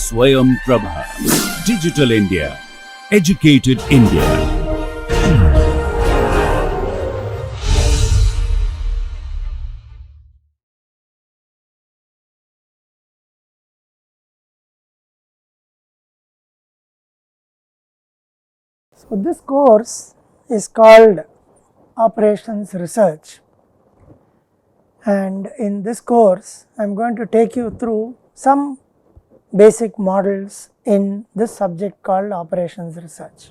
Swayam Prabha. Digital India. Educated India. So, this course is called Operations Research, and in this course I am going to take you through some basic models in this subject called Operations Research.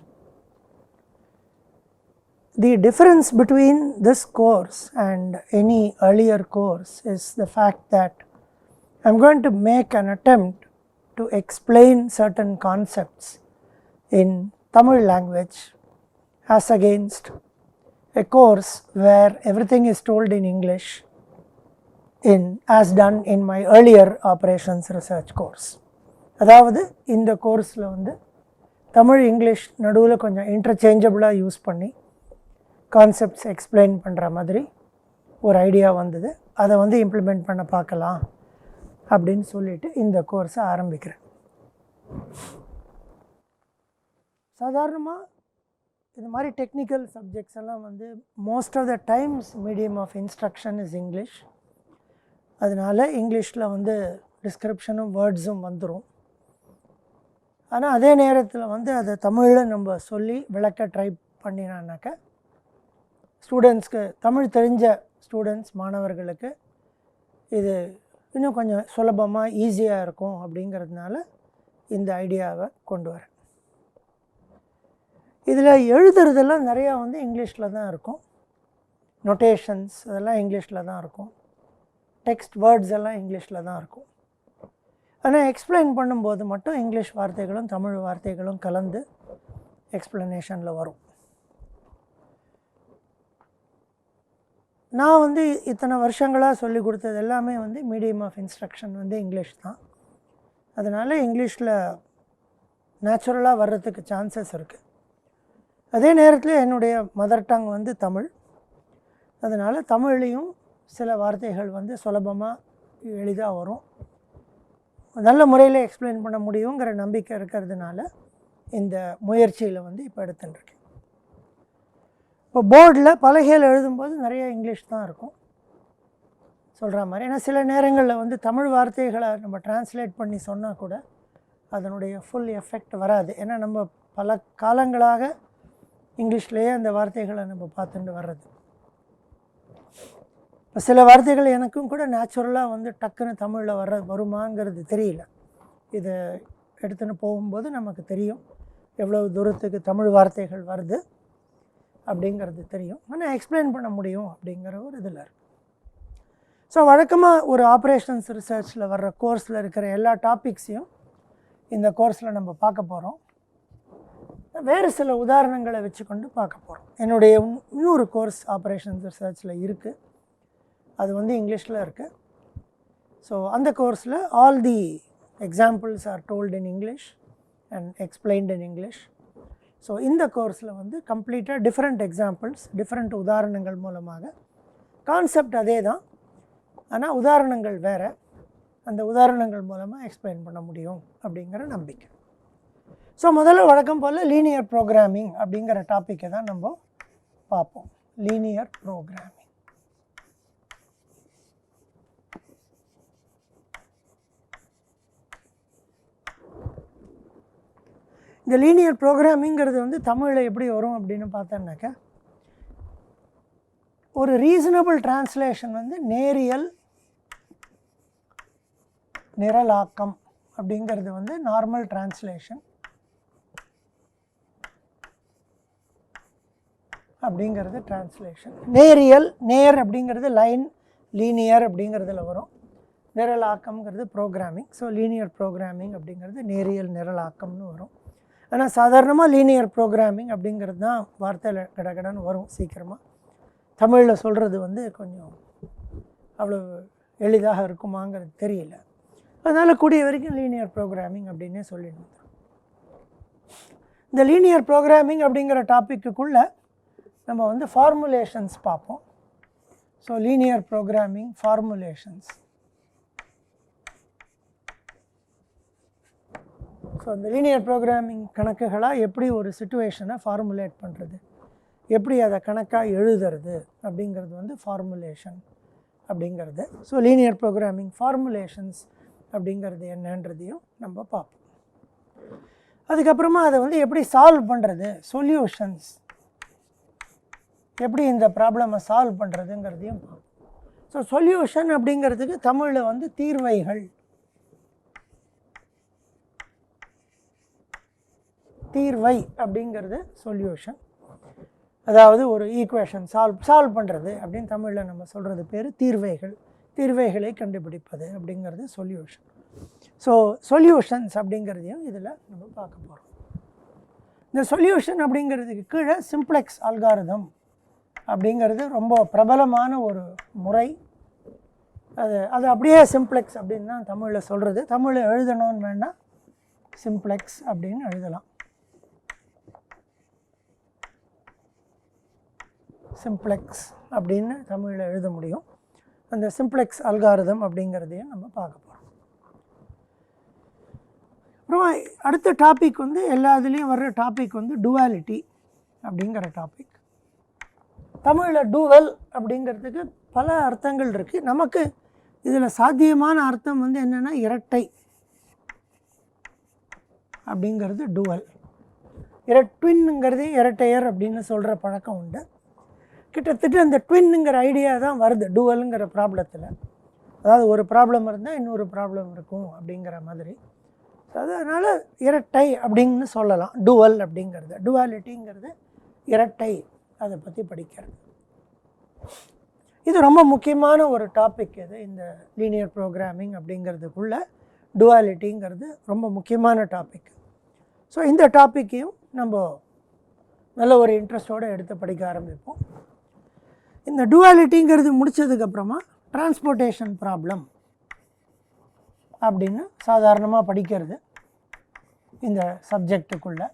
The difference between this course and any earlier course is the fact that I am going to make an attempt to explain certain concepts in Tamil language as against a course where everything is told in English as done in my earlier Operations Research course. அதாவது இந்த கோர்ஸில் வந்து Tamil English நடுவில் கொஞ்சம் இன்டர்சேஞ்சபிளாக use பண்ணி concepts explain பண்ணுற மாதிரி ஒரு ஐடியா வந்தது. அதை வந்து இம்ப்ளிமெண்ட் பண்ண பார்க்கலாம் அப்படின்னு சொல்லிட்டு இந்த கோர்ஸை ஆரம்பிக்கிறேன். சாதாரணமாக இந்த மாதிரி டெக்னிக்கல் சப்ஜெக்ட்ஸ் எல்லாம் வந்து most of the times medium of instruction is English. அதனால் இங்கிலீஷில் வந்து டிஸ்கிரிப்ஷனும் வேர்ட்ஸும் வந்துடும். ஆனால் அதே நேரத்தில் வந்து அதை தமிழில் நம்ம சொல்லி விளக்க ட்ரை பண்ணினான்னாக்க ஸ்டூடெண்ட்ஸ்க்கு, தமிழ் தெரிஞ்ச ஸ்டூடெண்ட்ஸ் மாணவர்களுக்கு இது இன்னும் கொஞ்சம் சுலபமாக ஈஸியாக இருக்கும் அப்படிங்கிறதுனால இந்த ஐடியாவை கொண்டு வரேன். இதில் எழுதுறதெல்லாம் நிறையா வந்து இங்கிலீஷில் தான் இருக்கும். நொட்டேஷன்ஸ் அதெல்லாம் இங்கிலீஷில் தான் இருக்கும். டெக்ஸ்ட் வேர்ட்ஸ் எல்லாம் இங்கிலீஷில் தான் இருக்கும். ஆனால் எக்ஸ்பிளைன் பண்ணும்போது மட்டும் இங்கிலீஷ் வார்த்தைகளும் தமிழ் வார்த்தைகளும் கலந்து எக்ஸ்ப்ளனேஷனில் வரும். நான் வந்து இத்தனை வருஷங்களாக சொல்லி கொடுத்தது எல்லாமே வந்து மீடியம் ஆஃப் இன்ஸ்ட்ரக்ஷன் வந்து இங்கிலீஷ் தான். அதனால் இங்கிலீஷில் நேச்சுரலாக வர்றதுக்கு சான்சஸ் இருக்குது. அதே நேரத்தில் என்னுடைய மதர் டங் வந்து தமிழ். அதனால் தமிழ்லேயும் சில வார்த்தைகள் வந்து சுலபமாக எளிதாக வரும், நல்ல முறையில் எக்ஸ்பிளைன் பண்ண முடியுங்கிற நம்பிக்கை இருக்கிறதுனால இந்த முயற்சியில் வந்து இப்போ எடுத்துட்டுருக்கேன். இப்போ போர்டில் பலகையில் எழுதும்போது நிறைய இங்கிலீஷ் தான் இருக்கும் சொல்கிற மாதிரி. ஏன்னா சில நேரங்களில் வந்து தமிழ் வார்த்தைகளை நம்ம டிரான்ஸ்லேட் பண்ணி சொன்னால் கூட அதனுடைய ஃபுல் எஃபெக்ட் வராது. ஏன்னா நம்ம பல காலங்களாக இங்கிலீஷ்லேயே அந்த வார்த்தைகளை நம்ம பார்த்துட்டு வர்றது. இப்போ சில வார்த்தைகள் எனக்கும் கூட நேச்சுரலாக வந்து டக்குன்னு தமிழில் வருமாங்கிறது தெரியல. இதை எடுத்துன்னு போகும்போது நமக்கு தெரியும் எவ்வளவு தூரத்துக்கு தமிழ் வார்த்தைகள் வருது அப்படிங்கிறது தெரியும். ஆனால் எக்ஸ்பிளைன் பண்ண முடியும் அப்படிங்கிற ஒரு இதில் இருக்குது. ஸோ வழக்கமாக ஒரு ஆப்ரேஷன்ஸ் ரிசர்ச்சில் வர்ற கோர்ஸில் இருக்கிற எல்லா டாபிக்ஸையும் இந்த கோர்ஸில் நம்ம பார்க்க போகிறோம். வேறு சில உதாரணங்களை வச்சுக்கொண்டு பார்க்க போகிறோம். என்னுடைய இன்னொரு கோர்ஸ் ஆப்ரேஷன்ஸ் ரிசர்ச்சில் இருக்குது, அது வந்து இங்கிலீஷில் இருக்குது. ஸோ அந்த கோர்ஸில் all the examples R told in English and explained in English. So இந்த கோர்ஸில் வந்து கம்ப்ளீட்டாக டிஃப்ரெண்ட் எக்ஸாம்பிள்ஸ், டிஃப்ரெண்ட் உதாரணங்கள் மூலமாக கான்செப்ட் அதே தான், ஆனால் உதாரணங்கள் வேறு. அந்த உதாரணங்கள் மூலமாக எக்ஸ்பிளைன் பண்ண முடியும் அப்படிங்கிற நம்பிக்கை. ஸோ முதல்ல வழக்கம் போல் லீனியர் ப்ரோக்ராமிங் அப்படிங்கிற டாப்பிக்கை தான் நம்ம பார்ப்போம். Linear programming. இந்த லீனியர் ப்ரோக்ராமிங்கிறது வந்து தமிழில் எப்படி வரும் அப்படின்னு பார்த்தோன்னாக்கா, ஒரு ரீசனபிள் டிரான்ஸ்லேஷன் வந்து நேரியல் நிரலாக்கம் அப்படிங்கிறது வந்து நார்மல் டிரான்ஸ்லேஷன் அப்படிங்கிறது டிரான்ஸ்லேஷன். நேர் அப்படிங்கிறது லைன், லீனியர் அப்படிங்கிறதுல வரும். நிரலாக்கம்ங்கிறது ப்ரோக்ராமிங். ஸோ லீனியர் ப்ரோக்ராமிங் அப்படிங்கிறது நேரியல் நிரலாக்கம்னு வரும். ஆனால் சாதாரணமாக லீனியர் ப்ரோக்ராமிங் அப்படிங்கிறது தான் வார்த்தையில் கடகடன்னு வரும் சீக்கிரமாக. தமிழில் சொல்கிறது வந்து கொஞ்சம் அவ்வளோ எளிதாக இருக்குமாங்கிறது தெரியல. அதனால் கூடிய வரைக்கும் லீனியர் ப்ரோக்ராமிங் அப்படின்னே சொல்லிடணும். இந்த லீனியர் ப்ரோக்ராமிங் அப்படிங்கிற டாப்பிக்குள்ளே நம்ம வந்து ஃபார்முலேஷன்ஸ் பார்ப்போம். So linear programming formulations. So அந்த லீனியர் ப்ரோக்ராமிங் கணக்குகளாக எப்படி ஒரு சிச்சுவேஷனை ஃபார்முலேட் பண்ணுறது, எப்படி அதை கணக்காக எழுதுறது அப்படிங்கிறது வந்து ஃபார்முலேஷன் அப்படிங்கிறது. ஸோ லீனியர் ப்ரோக்ராமிங் ஃபார்முலேஷன்ஸ் அப்படிங்கிறது என்னன்றதையும் நம்ம பார்ப்போம். அதுக்கப்புறமா அதை வந்து எப்படி சால்வ் பண்ணுறது, சொல்யூஷன்ஸ், எப்படி இந்த ப்ராப்ளமை சால்வ் பண்ணுறதுங்கிறதையும் பார்ப்போம். ஸோ சொல்யூஷன் அப்படிங்கிறதுக்கு தமிழில் வந்து தீர்வைகள், தீர்வை அப்படிங்கிறது சொல்யூஷன். அதாவது ஒரு ஈக்குவேஷன் சால்வ் பண்ணுறது அப்படின்னு தமிழில் நம்ம சொல்கிறது பேர் தீர்வைகள். தீர்வைகளை கண்டுபிடிப்பது அப்படிங்கிறது சொல்யூஷன். ஸோ சொல்யூஷன்ஸ் அப்படிங்கிறதையும் இதில் நம்ம பார்க்க போகிறோம். இந்த சொல்யூஷன் அப்படிங்கிறதுக்கு கீழே சிம்ப்ளெக்ஸ் அல்காரிதம் அப்படிங்கிறது ரொம்ப பிரபலமான ஒரு முறை. அது அப்படியே சிம்ப்ளெக்ஸ் அப்படின்னு தான் தமிழில் சொல்கிறது. தமிழில் எழுதணும்னு வேணால் சிம்ப்ளெக்ஸ் அப்படின்னு எழுதலாம். சிம்ப்ளெக்ஸ் அப்படின்னு தமிழில் எழுத முடியும். அந்த சிம்ப்ளெக்ஸ் அல்காரிதம் அப்படிங்கிறதையும் நம்ம பார்க்க போகிறோம். அப்புறம் அடுத்த டாபிக் வந்து எல்லா இதுலேயும் வர்ற டாபிக் வந்து டுவாலிட்டி அப்படிங்கிற டாபிக். தமிழில் டூவல் அப்படிங்கிறதுக்கு பல அர்த்தங்கள் இருக்குது. நமக்கு இதில் சாத்தியமான அர்த்தம் வந்து என்னென்னா இரட்டை அப்படிங்கிறது டுவல். ட்வின்னுங்கிறது இரட்டையர் அப்படின்னு சொல்கிற பழக்கம் உண்டு. கிட்டத்தட்ட அந்த ட்வின்னுங்கிற ஐடியா தான் வருது டுவலுங்கிற ப்ராப்ளத்தில். அதாவது ஒரு ப்ராப்ளம் இருந்தால் இன்னொரு ப்ராப்ளம் இருக்கும் அப்படிங்கிற மாதிரி. அதனால் இரட்டை அப்படின்னு சொல்லலாம் டுவல் அப்படிங்கிறது. டுவாலிட்டிங்கிறது இரட்டை, அதை பற்றி படிக்கிறது. இது ரொம்ப முக்கியமான ஒரு டாபிக். இது இந்த லீனியர் ப்ரோக்ராமிங் அப்படிங்கிறதுக்குள்ள டுவாலிட்டிங்கிறது ரொம்ப முக்கியமான டாபிக். ஸோ இந்த டாப்பிக்கையும் நம்ம நல்ல ஒரு இன்ட்ரெஸ்டோடு எடுத்து படிக்க ஆரம்பிப்போம். இந்த டுவாலிட்டிங்கிறது முடித்ததுக்கப்புறமா டிரான்ஸ்போர்ட்டேஷன் ப்ராப்ளம் அப்படின்னு சாதாரணமாக படிக்கிறது இந்த சப்ஜெக்டுக்குள்ளே.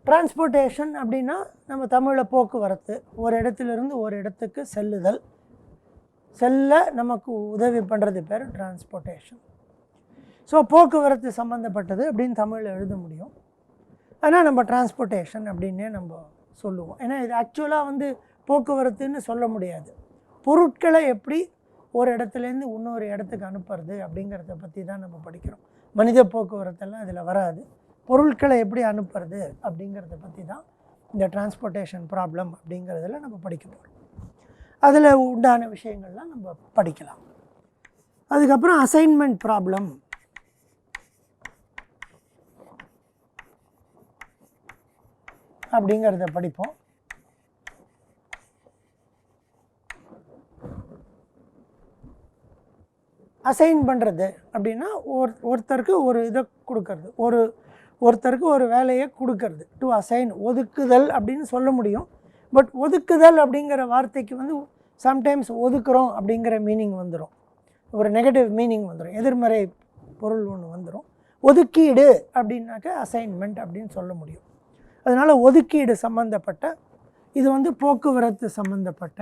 டிரான்ஸ்போர்ட்டேஷன் அப்படின்னா நம்ம தமிழில் போக்குவரத்து, ஒரு இடத்துலேருந்து ஒரு இடத்துக்கு செல்லுதல், செல்ல நமக்கு உதவி பண்ணுறது பேர் டிரான்ஸ்போர்ட்டேஷன். ஸோ போக்குவரத்து சம்மந்தப்பட்டது அப்படின்னு தமிழில் எழுத முடியும். ஆனால் நம்ம டிரான்ஸ்போர்ட்டேஷன் அப்படின்னே நம்ம சொல்லுவோம். ஏன்னா இது ஆக்சுவலாக வந்து போக்குவரத்துன்னு சொல்ல முடியாது. பொருட்களை எப்படி ஒரு இடத்துலேருந்து இன்னொரு இடத்துக்கு அனுப்புறது அப்படிங்கிறத பற்றி தான் நம்ம படிக்கிறோம். மனித போக்குவரத்தெல்லாம் இதில் வராது. பொருட்களை எப்படி அனுப்புறது அப்படிங்கிறத பற்றி தான் இந்த டிரான்ஸ்போர்ட்டேஷன் ப்ராப்ளம் அப்படிங்கிறதுல நம்ம படிக்க போகிறோம். அதில் உண்டான விஷயங்கள்லாம் நம்ம படிக்கலாம். அதுக்கப்புறம் அசைன்மெண்ட் ப்ராப்ளம் அப்படிங்கிறத படிப்போம். அசைன் பண்ணுறது அப்படின்னா ஒருத்தருக்கு ஒரு இதை கொடுக்கறது, ஒருத்தருக்கு ஒரு வேலையை கொடுக்கறது. டு அசைன், ஒதுக்குதல் அப்படின்னு சொல்ல முடியும். பட் ஒதுக்குதல் அப்படிங்கிற வார்த்தைக்கு வந்து சம்டைம்ஸ் ஒதுக்குறோம் அப்படிங்கிற மீனிங் வந்துடும், ஒரு நெகட்டிவ் மீனிங் வந்துடும், எதிர்மறை பொருள் ஒன்று வந்துடும். ஒதுக்கீடு அப்படின்னாக்க அசைன்மெண்ட் அப்படின்னு சொல்ல முடியும். அதனால் ஒதுக்கீடு சம்மந்தப்பட்ட இது வந்து போக்குவரத்து சம்மந்தப்பட்ட,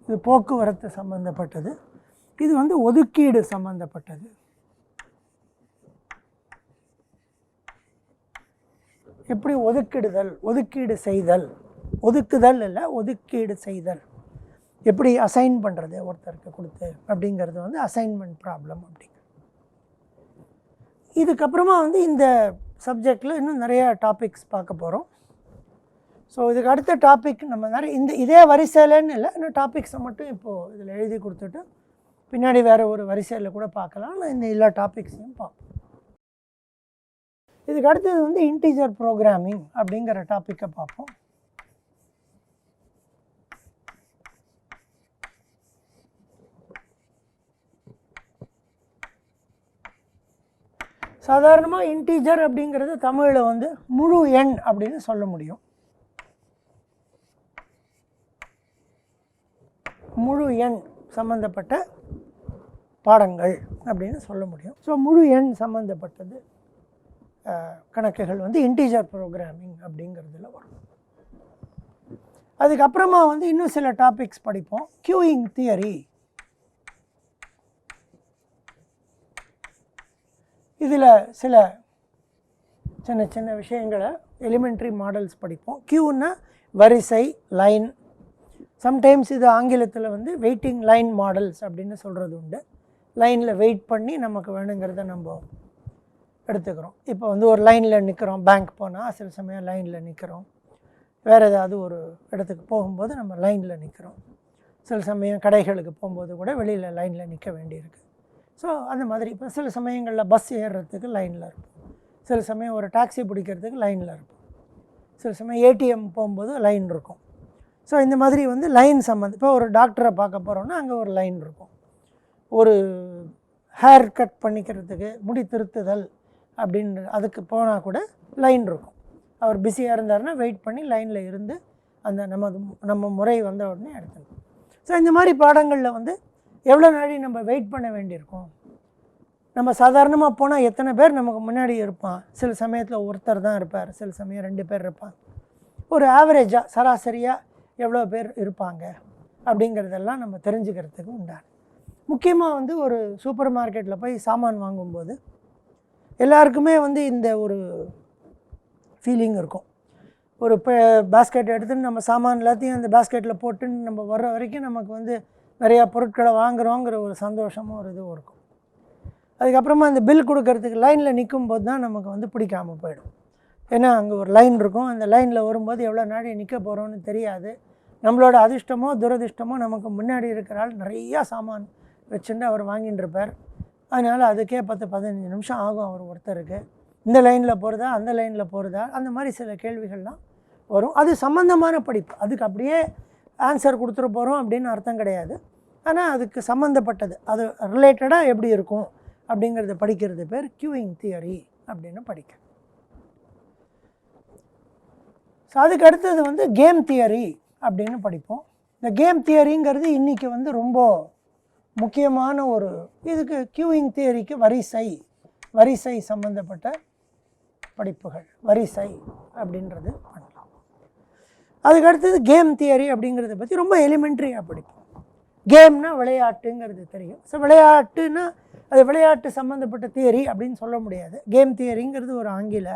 இது போக்குவரத்து சம்மந்தப்பட்டது. இது வந்து ஒதுக்கீடு சம்மந்தப்பட்டது. எப்படி ஒதுக்கிடுதல், ஒதுக்கீடு செய்தல், ஒதுக்குதல் இல்லை ஒதுக்கீடு செய்தல், எப்படி அசைன் பண்ணுறது ஒருத்தருக்கு கொடுத்து அப்படிங்கிறது வந்து அசைன்மெண்ட் ப்ராப்ளம் அப்படிங்கிறது. இதுக்கப்புறமா வந்து இந்த சப்ஜெக்டில் இன்னும் நிறையா டாபிக்ஸ் பார்க்க போகிறோம். ஸோ இதுக்கு அடுத்த டாபிக் நம்ம நிறைய இதே வரிசையிலன்னு இல்லை, இன்னும் டாபிக்ஸை மட்டும் இப்போது இதில் எழுதி கொடுத்துட்டு பின்னாடி வேறு ஒரு வரிசையில் கூட பார்க்கலாம். நான் இந்த எல்லா டாபிக்ஸையும் பார்ப்போம். இதுக்கு அடுத்தது வந்து இன்டிஜர் ப்ரோக்ராமிங் அப்படிங்கிற டாப்பிக்கை பார்ப்போம். சாதாரணமாக இன்டிஜர் அப்படிங்கிறது தமிழில் வந்து முழு எண் அப்படின்னு சொல்ல முடியும். முழு எண் சம்மந்தப்பட்ட பாடங்கள் அப்படின்னு சொல்ல முடியும். ஸோ முழு எண் சம்மந்தப்பட்டது கணக்குகள் வந்து இன்டிஜர் ப்ரோக்ராமிங் அப்படிங்கிறதுல வரும். அதுக்கப்புறமா வந்து இன்னும் சில டாபிக்ஸ் படிப்போம். கியூயிங் தியரி, இதில் சில சின்ன சின்ன விஷயங்களை எலிமெண்ட்ரி மாடல்ஸ் படிப்போம். கியூன்னா வரிசை, லைன். சம்டைம்ஸ் இது ஆங்கிலத்தில் வந்து வெயிட்டிங் லைன் மாடல்ஸ் அப்படின்னு சொல்கிறது உண்டு. லைனில் வெயிட் பண்ணி நமக்கு வேணுங்கிறத நம்ம எடுத்துக்கிறோம். இப்போ வந்து ஒரு லைனில் நிற்கிறோம், பேங்க் போனால் சில சமயம் லைனில் நிற்கிறோம், வேறு ஏதாவது ஒரு இடத்துக்கு போகும்போது நம்ம லைனில் நிற்கிறோம், சில சமயம் கடைகளுக்கு போகும்போது கூட வெளியில் லைனில் நிற்க வேண்டியிருக்கு. ஸோ அந்த மாதிரி இப்போ சில சமயங்களில் பஸ் ஏறுறதுக்கு லைனில் இருக்கும், சில சமயம் ஒரு டாக்ஸி பிடிக்கிறதுக்கு லைனில் இருக்கும், சில சமயம் ஏடிஎம் போகும்போது லைன் இருக்கும். ஸோ இந்த மாதிரி வந்து லைன் சம்மந்தம். இப்போ ஒரு டாக்டரை பார்க்க போகிறோன்னா அங்கே ஒரு லைன் இருக்கும். ஒரு ஹேர் கட் பண்ணிக்கிறதுக்கு, முடி திருத்துதல் அப்படின்னு அதுக்கு போனால் கூட லைன் இருக்கும். அவர் பிஸியாக இருந்தாருன்னா வெயிட் பண்ணி லைனில் இருந்து அந்த நம்ம முறை வந்த உடனே எடுத்துக்கணும். ஸோ இந்த மாதிரி பாடங்களில் வந்து எவ்வளோ நாடி நம்ம வெயிட் பண்ண வேண்டியிருக்கும். நம்ம சாதாரணமாக போனால் எத்தனை பேர் நமக்கு முன்னாடி இருப்பான், சில சமயத்தில் ஒருத்தர் தான் இருப்பார், சில சமயம் 2 பேர் இருப்பாங்க. ஒரு ஆவரேஜாக சராசரியாக எவ்வளோ பேர் இருப்பாங்க அப்படிங்கிறதெல்லாம் நம்ம தெரிஞ்சுக்கிறதுக்கு உண்டான. முக்கியமாக வந்து ஒரு சூப்பர் மார்க்கெட்டில் போய் சாமான் வாங்கும்போது எல்லாருக்குமே வந்து இந்த ஒரு ஃபீலிங் இருக்கும். ஒரு பேஸ்கெட் எடுத்துன்னு நம்ம சாமான் எல்லாத்தையும் அந்த பேஸ்கெட்டில் போட்டுன்னு நம்ம வர்ற வரைக்கும் நமக்கு வந்து நிறையா பொருட்களை வாங்குகிறோங்கிற ஒரு சந்தோஷமும் ஒரு இதுவும் இருக்கும். அதுக்கப்புறமா அந்த பில் கொடுக்கறதுக்கு லைனில் நிற்கும்போது தான் நமக்கு வந்து பிடிக்காமல் போயிடும். ஏன்னா அங்கே ஒரு லைன் இருக்கும், அந்த லைனில் வரும்போது எவ்வளோ நாடி நிற்க போகிறோன்னு தெரியாது. நம்மளோட அதிர்ஷ்டமோ துரதிர்ஷ்டமோ நமக்கு முன்னாடி இருக்கிறாள் நிறையா சாமான் வச்சுட்டு அவர் வாங்கிட்டு இருப்பார். அதனால் அதுக்கே 10-15 நிமிஷம் ஆகும் அவர் ஒருத்தருக்கு. இந்த லைனில் போகிறதா அந்த லைனில் போகிறதா, அந்த மாதிரி சில கேள்விகள்லாம் வரும். அது சம்மந்தமான படிப்பு, அதுக்கு அப்படியே ஆன்சர் கொடுத்துட்டு போகிறோம் அப்படின்னு அர்த்தம் கிடையாது. ஆனால் அதுக்கு சம்மந்தப்பட்டது, அது ரிலேட்டடாக எப்படி இருக்கும் அப்படிங்கிறத படிக்கிறது பேர் கியூயிங் தியரி அப்படின்னு படிக்க. ஸோ அதுக்கு அடுத்தது வந்து கேம் தியரி அப்படின்னு படிப்போம். இந்த கேம் தியரிங்கிறது இன்றைக்கி வந்து ரொம்ப முக்கியமான ஒரு இதுக்கு கியூயிங் தியரிக்கு வரிசை சம்மந்தப்பட்ட படிப்புகள், வரிசை அப்படின்றது பண்ணலாம். அதுக்கு அடுத்தது கேம் தியரி அப்படிங்கிறத பற்றி ரொம்ப எலிமெண்ட்ரியாக படிப்போம். கேம்னா விளையாட்டுங்கிறது தெரியும். ஸோ விளையாட்டுன்னா அது விளையாட்டு சம்மந்தப்பட்ட தியரி அப்படின்னு சொல்ல முடியாது. கேம் தியரிங்கிறது ஒரு ஆங்கில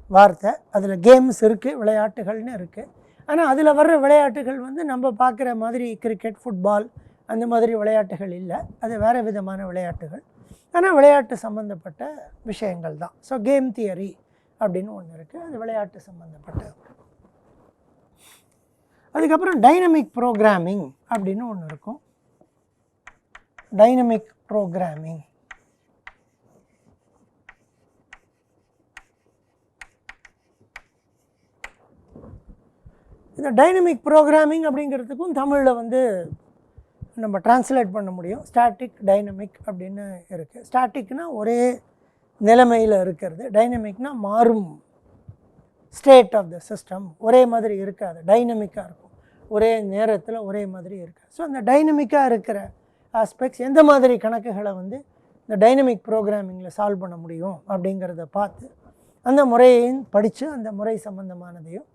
வார்த்தை, அதில் கேம்ஸ் இருக்குது, விளையாட்டுகள்னு இருக்குது. ஆனால் அதில் வர்ற விளையாட்டுகள் வந்து நம்ம பார்க்குற மாதிரி கிரிக்கெட், ஃபுட்பால் அந்த மாதிரி விளையாட்டுகள் இல்லை, அது வேறு விதமான விளையாட்டுகள். ஆனால் விளையாட்டு சம்மந்தப்பட்ட விஷயங்கள் தான். ஸோ கேம் தியரி அப்படின்னு ஒன்று இருக்குது, அது விளையாட்டு சம்மந்தப்பட்ட. அதுக்கப்புறம் டைனமிக் ப்ரோக்ராமிங் அப்படின்னு ஒன்று இருக்கும். டைனமிக் ப்ரோக்ராமிங் இந்த டைனமிக் ப்ரோக்ராமிங் அப்படிங்கிறதுக்கும் தமிழில் வந்து நம்ம டிரான்ஸ்லேட் பண்ண முடியும். ஸ்டாட்டிக், டைனமிக் அப்படின்னு இருக்குது. ஸ்டாட்டிக்னால் ஒரே நிலைமையில் இருக்கிறது, டைனமிக்னால் மாறும் ஸ்டேட் ஆஃப் த சிஸ்டம், ஒரே மாதிரி இருக்காது, டைனமிக்காக இருக்கும், ஒரே நேரத்தில் ஒரே மாதிரி இருக்காது. ஸோ அந்த டைனமிக்காக இருக்கிற ஆஸ்பெக்ட்ஸ் எந்த மாதிரி கணக்குகளை வந்து இந்த டைனமிக் ப்ரோக்ராமிங்கில் சால்வ் பண்ண முடியும் அப்படிங்கிறத பார்த்து அந்த முறையையும் படித்து அந்த முறை சம்மந்தமானதையும்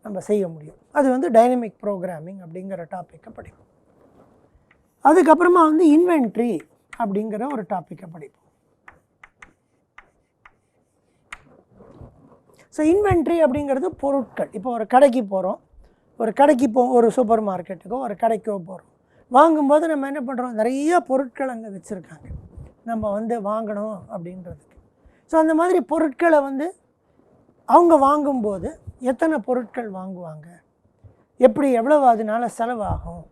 நம்ம செய்ய முடியும். அது வந்து டைனமிக் ப்ரோக்ராமிங் அப்படிங்கிற டாப்பிக்கை படிப்போம். அதுக்கப்புறமா வந்து இன்வென்ட்ரி அப்படிங்கிற ஒரு டாப்பிக்கை படிப்போம். ஸோ இன்வென்ட்ரி அப்படிங்கிறது பொருட்கள். இப்போ ஒரு கடைக்கு போகிறோம், ஒரு சூப்பர் மார்க்கெட்டுக்கோ ஒரு கடைக்கோ போகிறோம். வாங்கும்போது நம்ம என்ன பண்ணுறோம், நிறைய பொருட்கள் அங்கே வச்சுருக்காங்க நம்ம வந்து வாங்கணும் அப்படின்றதுக்கு. ஸோ அந்த மாதிரி பொருட்களை வந்து அவங்க வாங்கும்போது எத்தனை பொருட்கள் வாங்குவாங்க, எவ்வளவு அதனால் செலவாகும்,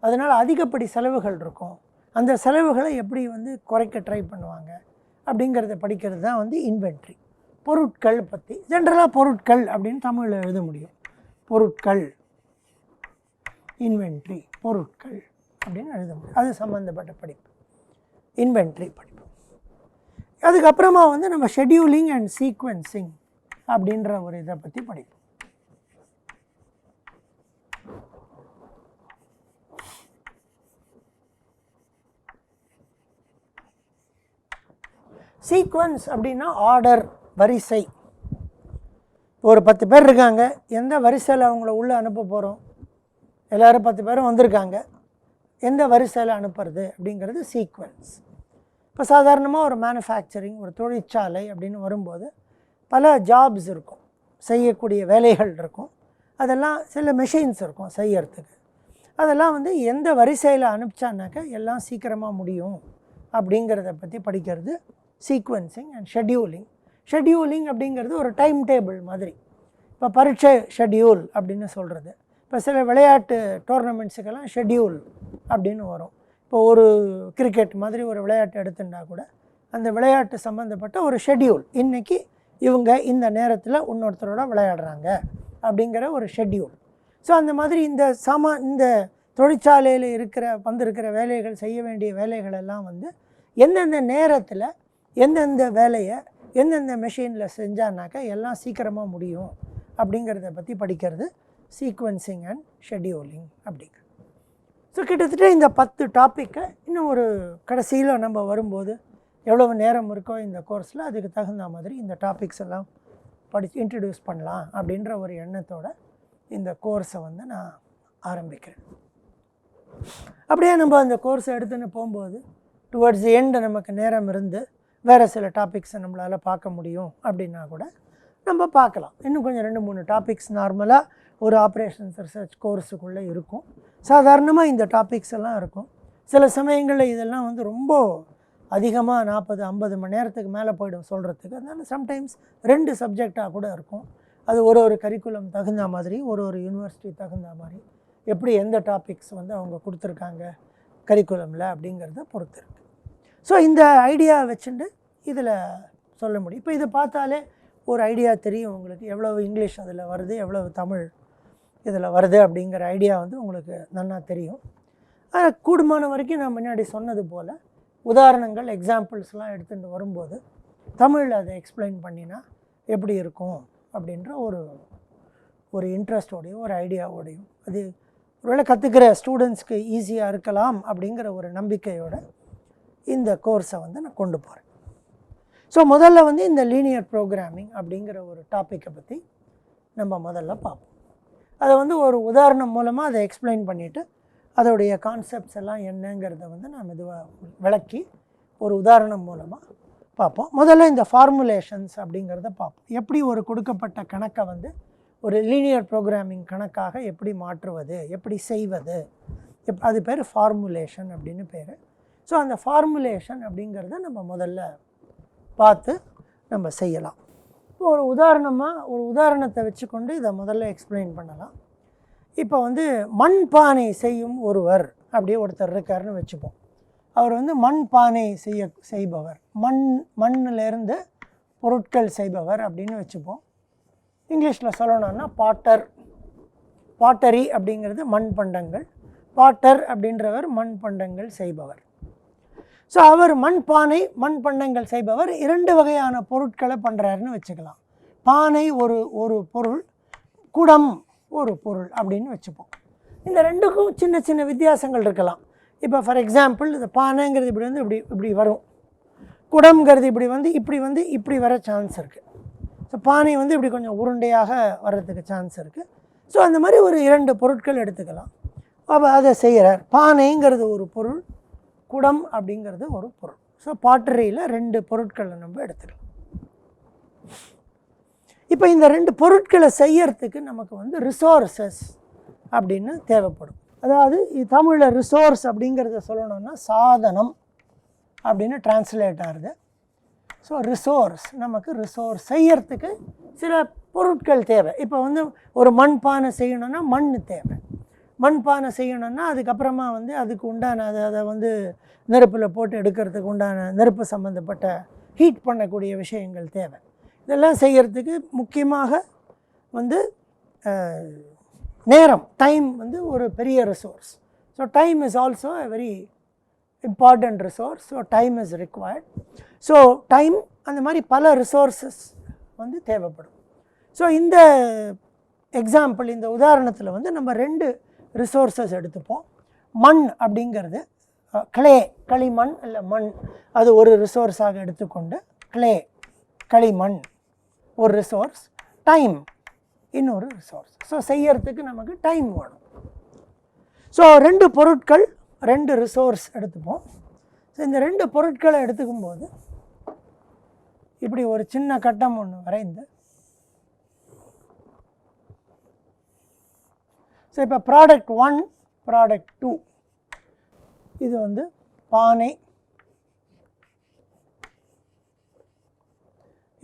அதனால் அதிகப்படி செலவுகள் இருக்கும், அந்த செலவுகளை எப்படி வந்து குறைக்க ட்ரை பண்ணுவாங்க அப்படிங்கிறத படிக்கிறது தான் வந்து இன்வென்ட்ரி. பொருட்கள் பற்றி ஜென்ரலாக பொருட்கள் அப்படின்னு தமிழில் எழுத முடியும். பொருட்கள், இன்வென்ட்ரி, பொருட்கள் அப்படின்னு எழுத முடியும். அது சம்மந்தப்பட்ட படிப்பு இன்வென்ட்ரி படிப்பு. அதுக்கப்புறமா வந்து நம்ம ஷெட்யூலிங் அண்ட் சீக்வென்சிங் அப்படின்ற ஒரு இதை பற்றி படிப்போம். சீக்வன்ஸ் அப்படின்னா ஆர்டர், வரிசை. ஒரு 10 பேர் இருக்காங்க, எந்த வரிசையில் அவங்கள உள்ளே அனுப்ப போகிறோம், எல்லோரும் 10 பேரும் வந்திருக்காங்க, எந்த வரிசையில் அனுப்புறது அப்படிங்கிறது சீக்வென்ஸ். இப்போ சாதாரணமாக ஒரு மேனுஃபேக்சரிங், ஒரு தொழிற்சாலை அப்படின்னு வரும்போது பல ஜாப்ஸ் இருக்கும், செய்யக்கூடிய வேலைகள் இருக்கும், அதெல்லாம் சில மெஷின்ஸ் இருக்கும் செய்யறதுக்கு. அதெல்லாம் வந்து எந்த வரிசையில் அனுப்பிச்சானாக்கா எல்லாம் சீக்கிரமாக முடியும் அப்படிங்கிறத பற்றி படிக்கிறது சீக்வென்சிங் அண்ட் ஷெட்யூலிங். ஷெட்யூலிங் அப்படிங்கிறது ஒரு டைம் டேபிள் மாதிரி. இப்போ பரீட்சை ஷெட்யூல் அப்படின்னு சொல்கிறது. இப்போ சில விளையாட்டு டோர்னமெண்ட்ஸுக்கெல்லாம் ஷெட்யூல் அப்படின்னு வரும். இப்போ ஒரு கிரிக்கெட் மாதிரி ஒரு விளையாட்டு எடுத்துட்டா கூட அந்த விளையாட்டு சம்மந்தப்பட்ட ஒரு ஷெட்யூல், இன்றைக்கி இவங்க இந்த நேரத்தில் இன்னொருத்தரோட விளையாடுறாங்க அப்படிங்கிற ஒரு ஷெட்யூல். ஸோ அந்த மாதிரி இந்த தொழிற்சாலையில் வந்திருக்கிற வேலைகள், செய்ய வேண்டிய வேலைகள் எல்லாம் வந்து எந்தெந்த நேரத்தில் எந்தெந்த வேலையை எந்தெந்த மெஷினில் செஞ்சானாக்கா எல்லாம் சீக்கிரமாக முடியும் அப்படிங்கிறத பற்றி படிக்கிறது சீக்வென்சிங் அண்ட் ஷெட்யூலிங் அப்படிங்கிறது. ஸோ கிட்டத்தட்ட இந்த 10 டாப்பிக்கை இன்னும் ஒரு கடைசியில் நம்ம வரும்போது எவ்வளவு நேரம் இருக்கோ இந்த கோர்ஸில் அதுக்கு தகுந்த மாதிரி இந்த டாபிக்ஸ் எல்லாம் இன்ட்ரடியூஸ் பண்ணலாம் அப்படின்ற ஒரு எண்ணத்தோடு இந்த கோர்ஸை வந்து நான் ஆரம்பிக்கிறேன். அப்படியே நம்ம அந்த கோர்ஸை எடுத்துன்னு போகும்போது டுவர்ட்ஸ் எண்டு நமக்கு நேரம் இருந்து வேறு சில டாபிக்ஸை நம்மளால் பார்க்க முடியும் அப்படின்னா கூட நம்ம பார்க்கலாம். இன்னும் கொஞ்சம் 2-3 டாபிக்ஸ் நார்மலாக ஒரு ஆப்ரேஷன்ஸ் ரிசர்ச் கோர்ஸுக்குள்ளே இருக்கும். சாதாரணமாக இந்த டாபிக்ஸ் எல்லாம் இருக்கும். சில சமயங்களில் இதெல்லாம் வந்து ரொம்ப அதிகமாக 40-50 மணி நேரத்துக்கு மேலே போய்டும் சொல்கிறதுக்கு. அதனால் சம்டைம்ஸ் 2 சப்ஜெக்டாக கூட இருக்கும். அது ஒரு கரிக்குலம் தகுந்த மாதிரி, ஒரு யூனிவர்சிட்டி தகுந்த மாதிரி எப்படி எந்த டாபிக்ஸ் வந்து அவங்க கொடுத்துருக்காங்க கரிக்குலமில் அப்படிங்கிறத பொறுத்து இருக்குது. ஸோ இந்த ஐடியா வச்சுட்டு இதில் சொல்ல முடியும். இப்போ இதை பார்த்தாலே ஒரு ஐடியா தெரியும் உங்களுக்கு, எவ்வளவு இங்கிலீஷ் அதில் வருது, எவ்வளவு தமிழ் இதில் வருது அப்படிங்கிற ஐடியா வந்து உங்களுக்கு நல்லா தெரியும். கூடுமான வரைக்கும் நான் முன்னாடி சொன்னது போல் உதாரணங்கள், எக்ஸாம்பிள்ஸ்லாம் எடுத்துகிட்டு வரும்போது தமிழில் அதை எக்ஸ்பிளைன் பண்ணினா எப்படி இருக்கும் அப்படின்ற ஒரு இன்ட்ரெஸ்டோடையும் ஒரு ஐடியாவோடையும் அது ஒருவேளை கற்றுக்கிற ஸ்டூடெண்ட்ஸ்க்கு ஈஸியாக இருக்கலாம் அப்படிங்கிற ஒரு நம்பிக்கையோடு இந்த கோர்ஸை வந்து நான் கொண்டு போகிறேன். ஸோ முதல்ல வந்து இந்த லீனியர் ப்ரோக்ராமிங் அப்படிங்கிற ஒரு டாப்பிக்கை பற்றி நம்ம முதல்ல பார்ப்போம். அதை வந்து ஒரு உதாரணம் மூலமாக அதை எக்ஸ்பிளைன் பண்ணிவிட்டு அதோடைய கான்செப்ட்ஸ் எல்லாம் என்னங்கிறத வந்து நான் மெதுவாக விளக்கி ஒரு உதாரணம் மூலமாக பார்ப்போம். முதல்ல இந்த ஃபார்முலேஷன்ஸ் அப்படிங்கிறத பார்ப்போம். எப்படி ஒரு கொடுக்கப்பட்ட கணக்கை வந்து ஒரு லீனியர் ப்ரோக்ராமிங் கணக்காக எப்படி மாற்றுவது, எப்படி செய்வது, அது பேர் ஃபார்முலேஷன் அப்படின்னு பேர். ஸோ அந்த ஃபார்முலேஷன் அப்படிங்கிறத நம்ம முதல்ல பார்த்து நம்ம செய்யலாம். இப்போ ஒரு உதாரணத்தை வச்சுக்கொண்டு இதை முதல்ல எக்ஸ்பிளைன் பண்ணலாம். இப்போ வந்து மண்பானை செய்யும் அப்படியே ஒருத்தர் இருக்காருன்னு வச்சுப்போம். அவர் வந்து மண்பானை செய்பவர், மண்ணிலேருந்து பொருட்கள் செய்பவர் அப்படின்னு வச்சுப்போம். இங்கிலீஷில் சொல்லணும்னா பாட்டரி அப்படிங்கிறது மண்பண்டங்கள், பாட்டர் அப்படின்றவர் மண்பண்டங்கள் செய்பவர். ஸோ அவர் மண்பண்டங்கள் செய்பவர் 2 வகையான பொருட்களை பண்ணுறாருன்னு வச்சுக்கலாம். பானை ஒரு பொருள், குடம் ஒரு பொருள் அப்படின்னு வச்சுப்போம். இந்த ரெண்டுக்கும் சின்ன சின்ன வித்தியாசங்கள் இருக்கலாம். இப்போ ஃபார் எக்ஸாம்பிள் இந்த பானைங்கிறது இப்படி வரும், குடம்ங்கிறது இப்படி வர சான்ஸ் இருக்குது. ஸோ பானை வந்து இப்படி கொஞ்சம் உருண்டையாக வர்றதுக்கு சான்ஸ் இருக்குது. ஸோ அந்த மாதிரி ஒரு 2 பொருட்கள் எடுத்துக்கலாம். அப்போ அதை செய்கிறார். பானைங்கிறது ஒரு பொருள், குடம் அப்படிங்கிறது ஒரு பொருள். ஸோ பாட்டரியில் 2 பொருட்களை நம்ம எடுத்துக்கலாம். இப்போ இந்த 2 பொருட்களை செய்யறதுக்கு நமக்கு வந்து ரிசோர்ஸஸ் அப்படின்னு தேவைப்படும். அதாவது தமிழில் ரிசோர்ஸ் அப்படிங்கிறத சொல்லணும்னா சாதனம் அப்படின்னு டிரான்ஸ்லேட் ஆகுது. ஸோ ரிசோர்ஸ் செய்யறதுக்கு சில பொருட்கள் தேவை. இப்போ வந்து ஒரு மண்பானை செய்யணும்னா மண் தேவை. மண்பானை செய்யணும்னா அதுக்கப்புறமா வந்து அதுக்கு உண்டான அதை வந்து நெருப்பில் போட்டு எடுக்கிறதுக்கு உண்டான நெருப்பு சம்மந்தப்பட்ட ஹீட் பண்ணக்கூடிய விஷயங்கள் தேவை. இதெல்லாம் செய்கிறதுக்கு முக்கியமாக வந்து டைம் வந்து ஒரு பெரிய resource. So time is also a very important resource. So time is required. So time அந்த மாதிரி பல ரிசோர்ஸஸ் வந்து தேவைப்படும். ஸோ இந்த எக்ஸாம்பிள், இந்த உதாரணத்தில் வந்து நம்ம 2 ரிசோர்ஸஸ் எடுத்துப்போம். மண் அப்படிங்கிறது களிமண் இல்லை மண், அது ஒரு ரிசோர்ஸாக எடுத்துக்கொண்டு களிமண் ஒரு ரிசோர்ஸ், டைம் இன்னொரு ரிசோர்ஸ். ஸோ செய்யறதுக்கு நமக்கு டைம் வேணும். ஸோ 2 பொருட்கள் 2 ரிசோர்ஸ் எடுத்துப்போம். ஸோ இந்த 2 பொருட்களை எடுத்துக்கும்போது இப்படி ஒரு சின்ன கட்டம் ஒன்று வரைந்து, ஸோ இப்போ ப்ராடக்ட் 1 ப்ராடக்ட் 2 இது வந்து பானை,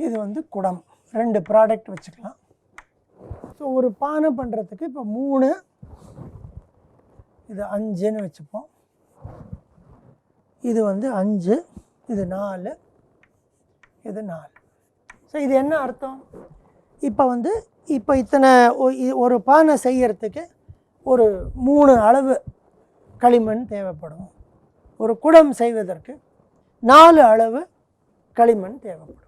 இது வந்து குடம், 2 ப்ராடக்ட் வச்சுக்கலாம். ஸோ ஒரு பானை பண்ணுறதுக்கு இப்போ 3, இது 5ன்னு வச்சுப்போம். இது வந்து 5, இது 4, இது 4. ஸோ இது என்ன அர்த்தம்? இப்போ இத்தனை ஒரு பானை செய்யறதுக்கு ஒரு 3 அளவு களிமண் தேவைப்படும். ஒரு குடம் செய்வதற்கு 4 அளவு களிமண் தேவைப்படும்.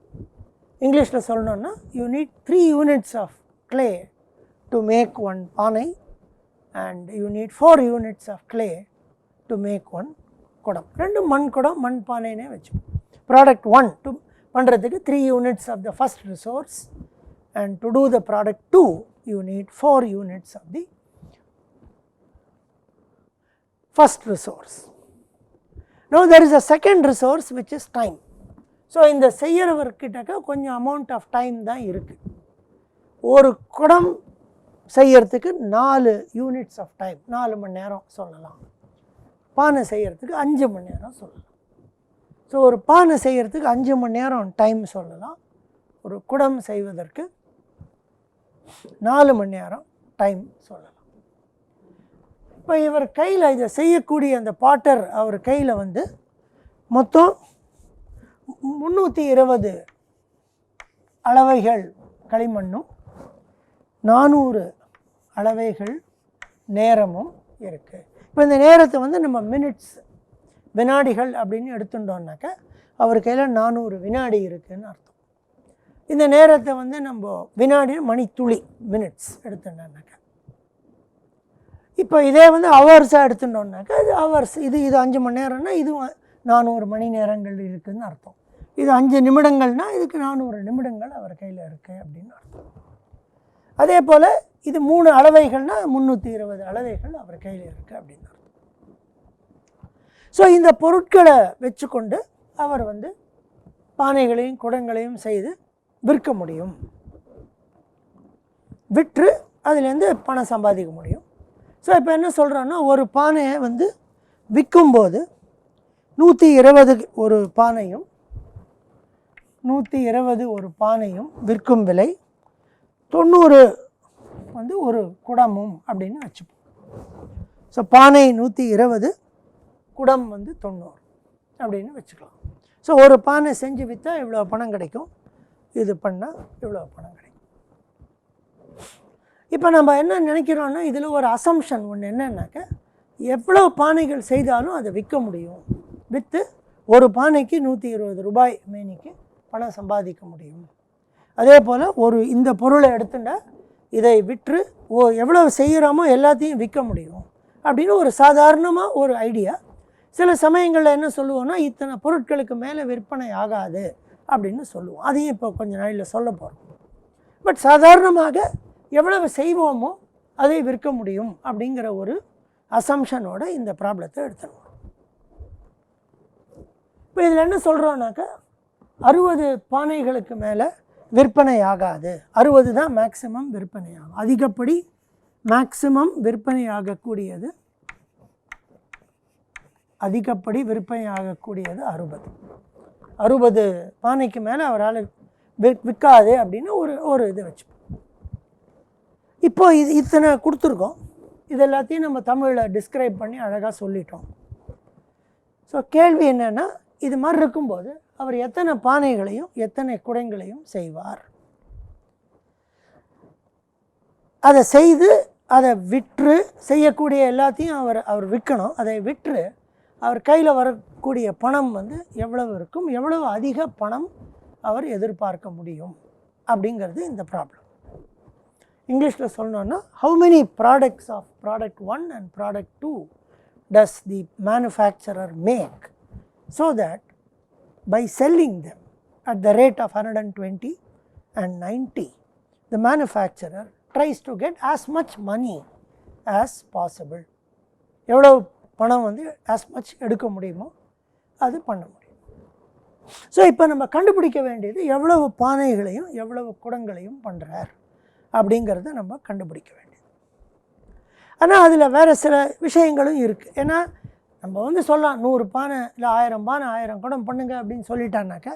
இங்கிலீஷில் சொல்லணுன்னா you need 3 units of clay to make one பானை and you need 4 units of clay to make one குடம். 2 மண் குடம் மண் பானைனே வச்சுப்போம். ப்ராடக்ட் 1 பண்ணுறதுக்கு 3 units of the first resource, and to do the product 2 you need 4 units of the first resource. Now there is a second resource which is time. So இந்த செய்கிறவர்கிட்ட கொஞ்சம் amount of time தான் இருக்குது. ஒரு குடம் செய்யறதுக்கு 4 units of time, 4 மணி நேரம் சொல்லலாம். பானை செய்யறதுக்கு 5 மணி நேரம் சொல்லலாம். ஸோ ஒரு பானை செய்யறதுக்கு 5 மணி நேரம் டைம் சொல்லலாம். ஒரு குடம் செய்வதற்கு 4 மணி நேரம் டைம் சொல்லலாம். இப்போ இவர் கையில் இதை செய்யக்கூடிய அந்த பாட்டர் அவர் கையில் வந்து மொத்தம் 320 அளவைகள் களிமண்ணும் 400 அளவைகள் நேரமும் இருக்குது. இப்போ இந்த நேரத்தை வந்து நம்ம மினிட்ஸ், வினாடிகள் அப்படின்னு எடுத்துட்டோம்னாக்க அவர் கையில் 400 வினாடி இருக்குதுன்னு அர்த்தம். இந்த நேரத்தை வந்து நம்ம வினாடி மணித்துளி மினிட்ஸ் எடுத்துட்டோம்னாக்க, இப்போ இதே வந்து ஹவர்ஸாக எடுத்துட்டோம்னாக்கா இது ஹவர்ஸ். இது 5 மணி நேரம்னா இது 400 மணி நேரங்கள் இருக்குதுன்னு அர்த்தம். இது 5 நிமிடங்கள்னால் இதுக்கு 400 நிமிடங்கள் அவர் கையில் இருக்குது அப்படின்னு அர்த்தம். அதே போல் இது 3 அளவைகள்னால் 320 அளவைகள் அவர் கையில் இருக்குது அப்படின்னு அர்த்தம். ஸோ இந்த பொருட்களை வச்சுக்கொண்டு அவர் வந்து பானைகளையும் குடங்களையும் செய்து விற்க முடியும். விற்று அதுலேருந்து பணம் சம்பாதிக்க முடியும். ஸோ இப்போ என்ன சொல்கிறோன்னா, ஒரு பானையை வந்து விற்கும்போது 120 ஒரு பானையும் 120 ஒரு பானையும் விற்கும் விலை, 90 வந்து ஒரு குடமும் அப்படின்னு வச்சுப்போம். ஸோ பானை 120, குடம் வந்து 90 அப்படின்னு வச்சுக்கலாம். ஸோ ஒரு பானை செஞ்சு விற்றா இவ்வளோ பணம் கிடைக்கும், இது பண்ணால் இவ்வளோ பணம் கிடைக்கும். இப்போ நம்ம என்ன நினைக்கிறோன்னா, இதில் ஒரு அசம்ஷன் ஒன்று என்னன்னாக்க, எவ்வளோ பானைகள் செய்தாலும் அதை விற்க முடியும். விற்று ஒரு பானைக்கு 120 ரூபாய் மேனிக்கு பணம் சம்பாதிக்க முடியும். அதே போல் இந்த பொருளை எடுத்துட்டா இதை விற்று எவ்வளோ செய்கிறோமோ எல்லாத்தையும் விற்க முடியும் அப்படின்னு ஒரு சாதாரணமாக ஒரு ஐடியா. சில சமயங்களில் என்ன சொல்லுவோன்னா, இத்தனை பொருட்களுக்கு மேலே விற்பனை ஆகாது அப்படின்னு சொல்லுவோம். அதையும் இப்போ கொஞ்சம் நாளில் சொல்ல போகிறோம். பட் சாதாரணமாக எவ்வளவு செய்வோமோ அதை விற்க முடியும் அப்படிங்கிற ஒரு அசம்ஷனோட இந்த ப்ராப்ளத்தை எடுத்துருவோம். இப்போ இதில் என்ன சொல்கிறோன்னாக்கா, 60 பானைகளுக்கு மேலே விற்பனை ஆகாது. 60 தான் மேக்சிமம் விற்பனை ஆகும். அதிகப்படி மேக்சிமம் விற்பனை ஆகக்கூடியது, அதிகப்படி விற்பனை ஆகக்கூடியது 60 பானைக்கு மேலே அவரால் விற்காது அப்படின்னு ஒரு இது வச்சுப்போம். இப்போ இத்தனை கொடுத்துருக்கோம். இது எல்லாத்தையும் நம்ம தமிழில் டிஸ்கிரைப் பண்ணி அழகாக சொல்லிட்டோம். ஸோ கேள்வி என்னென்னா, இது மாதிரி இருக்கும்போது அவர் எத்தனை பானைகளையும் எத்தனை குடங்களையும் செய்வார்? அதை செய்து அதை விற்று செய்யக்கூடிய எல்லாத்தையும் அவர் விற்கணும். அதை விற்று அவர் கையில் வரக்கூடிய பணம் வந்து எவ்வளவு இருக்கும், எவ்வளவு அதிக பணம் அவர் எதிர்பார்க்க முடியும் அப்படிங்கிறது இந்த ப்ராப்ளம். இங்கிலீஷில் சொல்லணுன்னா, how many products of product 1 and product 2 does the manufacturer make, so that by selling them at the rate of 120 and 90, the manufacturer tries to get as much money as possible. எவ்வளோ பணம் வந்து as much எடுக்க முடியுமோ அது பண்ண முடியும். So இப்போ நம்ம கண்டுபிடிக்க வேண்டியது எவ்வளவு பானைகளையும் எவ்வளவு குடங்களையும் பண்ணுறார் அப்படிங்கிறத நம்ம கண்டுபிடிக்க வேண்டியது. ஆனால் அதில் வேறு சில விஷயங்களும் இருக்குது. ஏன்னா நம்ம வந்து சொல்லலாம் 100 பானை இல்லை 1000 பானை 1000 குடம் பண்ணுங்க அப்படின்னு சொல்லிட்டான்னாக்கா,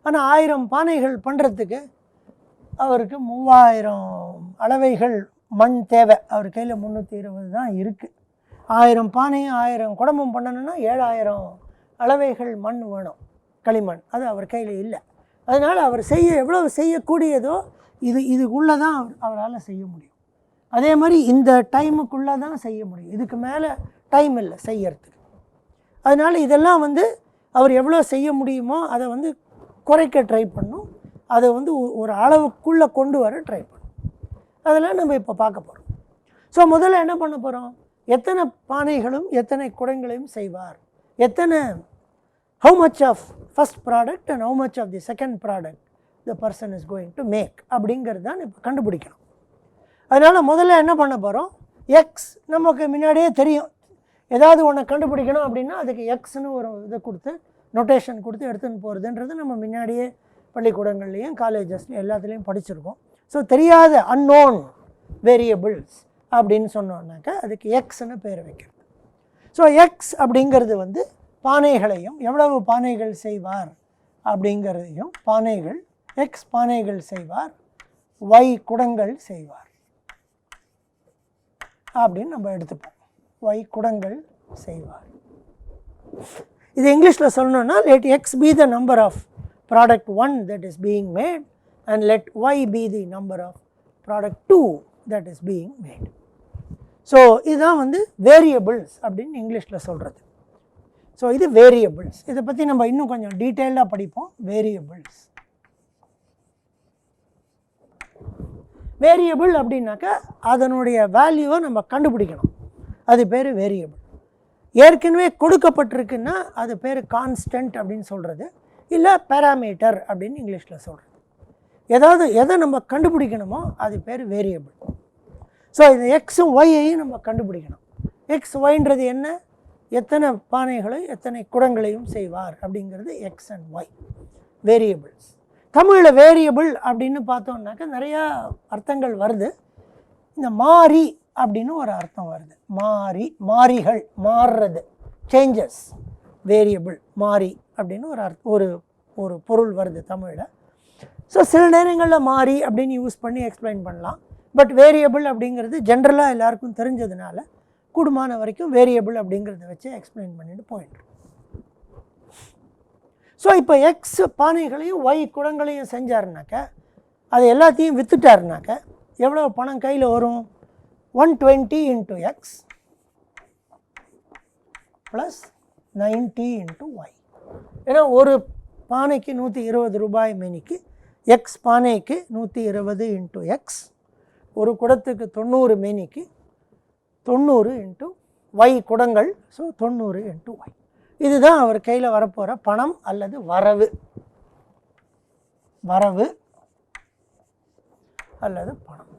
ஆனால் 1000 பானைகள் பண்ணுறதுக்கு அவருக்கு 3000 அளவைகள் மண் தேவை. அவர் கையில் 320 தான் இருக்குது. 1000 பானையும் 1000 குடமும் பண்ணணுன்னா 7000 அளவைகள் மண் வேணும், களிமண். அது அவர் கையில் இல்லை. அதனால் அவர் எவ்வளவு செய்யக்கூடியதோ இதுக்குள்ளே தான் அவரால் செய்ய முடியும். அதே மாதிரி இந்த டைமுக்குள்ளே தான் செய்ய முடியும். இதுக்கு மேலே டைம் இல்லை செய்யறதுக்கு. அதனால் இதெல்லாம் வந்து அவர் எவ்வளோ செய்ய முடியுமோ அதை வந்து குறைக்க ட்ரை பண்ணும், அதை வந்து ஒரு அளவுக்குள்ளே கொண்டு வர ட்ரை பண்ணும். அதெல்லாம் நம்ம இப்போ பார்க்க போகிறோம். ஸோ முதல்ல என்ன பண்ண போகிறோம், எத்தனை பானைகளும் எத்தனை குடங்களையும் செய்வார், how much of first product and how much of the second product the person is going to make அப்படிங்கிறது தான் இப்போ கண்டுபிடிக்கணும். அதனால் முதல்ல என்ன பண்ண போகிறோம், எக்ஸ் நமக்கு முன்னாடியே தெரியும். ஏதாவது ஒன்று கண்டுபிடிக்கணும் அப்படின்னா அதுக்கு எக்ஸ்னு ஒரு இதை கொடுத்து நொட்டேஷன் கொடுத்து எடுத்துன்னு போகிறதுன்றது நம்ம முன்னாடியே பள்ளிக்கூடங்கள்லேயும் காலேஜஸ்லையும் எல்லாத்துலேயும் படிச்சிருக்கோம். ஸோ தெரியாத அன்னோன் வேரியபிள்ஸ் அப்படின்னு சொன்னோன்னாக்கா அதுக்கு எக்ஸ்னு பேர் வைக்கிறது. ஸோ எக்ஸ் அப்படிங்கிறது வந்து பானைகளையும் எவ்வளவு பானைகள் செய்வார் அப்படிங்கிறதையும், பானைகள் எக்ஸ் பானைகள் செய்வார், ஒய் குடங்கள் செய்வார் அப்படின்னு நம்ம எடுத்துப்போம். ஒய் குடங்கள் செய்வார். இது இங்கிலீஷில் சொல்லணும்னா let x be the number of product 1 that is being made and let y be the number of product 2 that is being made. So இதுதான் வந்து வேரியபிள்ஸ் அப்படின்னு இங்கிலீஷில் சொல்கிறது. ஸோ இது வேரியபிள்ஸ். இதை பற்றி நம்ம இன்னும் கொஞ்சம் டீட்டெயிலாக படிப்போம். வேரியபிள்ஸ் வேரியபிள் அப்படின்னாக்கா அதனுடைய வேல்யூவை நம்ம கண்டுபிடிக்கணும், அது பேர் வேரியபிள். ஏற்கனவே கொடுக்கப்பட்டிருக்குன்னா அது பேர் கான்ஸ்டன்ட் அப்படின்னு சொல்கிறது, இல்லை பேராமீட்டர் அப்படின்னு இங்கிலீஷில் சொல்கிறது. எதை நம்ம கண்டுபிடிக்கணுமோ அது பேர் வேரியபிள். ஸோ இந்த எக்ஸும் ஒய்யையும் நம்ம கண்டுபிடிக்கணும். எக்ஸ் ஒய்ன்றது என்ன, எத்தனை பானைகளையும் எத்தனை குடங்களையும் செய்வார் அப்படிங்கிறது எக்ஸ் அண்ட் ஒய் வேரியபிள்ஸ். தமிழில் வேரியபிள் அப்படின்னு பார்த்தோம்னாக்கா நிறையா அர்த்தங்கள் வருது. இந்த மாறி அப்படின்னு ஒரு அர்த்தம் வருது. மாறிகள், மாறுறது, சேஞ்சஸ், வேரியபிள் மாறி அப்படின்னு ஒரு பொருள் வருது தமிழில். ஸோ சில நேரங்களில் மாறி அப்படின்னு யூஸ் பண்ணி எக்ஸ்பிளைன் பண்ணலாம். பட் வேரியபிள் அப்படிங்கிறது ஜென்ரலாக எல்லாருக்கும் தெரிஞ்சதுனால கூடுமான வரைக்கும் வேரியபிள் அப்படிங்கிறத வச்சு எக்ஸ்பிளைன் பண்ணிட்டு போயிட்டு. ஸோ இப்போ எக்ஸ் பானைகளையும் ஒய் குடங்களையும் செஞ்சாருனாக்கா, அது எல்லாத்தையும் விற்றுட்டாருனாக்கா எவ்வளோ பணம் கையில் வரும், 120 into x plus 90 into y. ஏன்னா ஒரு பானைக்கு 120 ரூபாய் மேனிக்கு, எக்ஸ் பானைக்கு 120 into x, ஒரு குடத்துக்கு 90 மேனிக்கு 90 into y குடங்கள். So 90 into y. இதுதான் அவர் கையில் வரப்போகிற பணம் அல்லது வரவு அல்லது பணம்.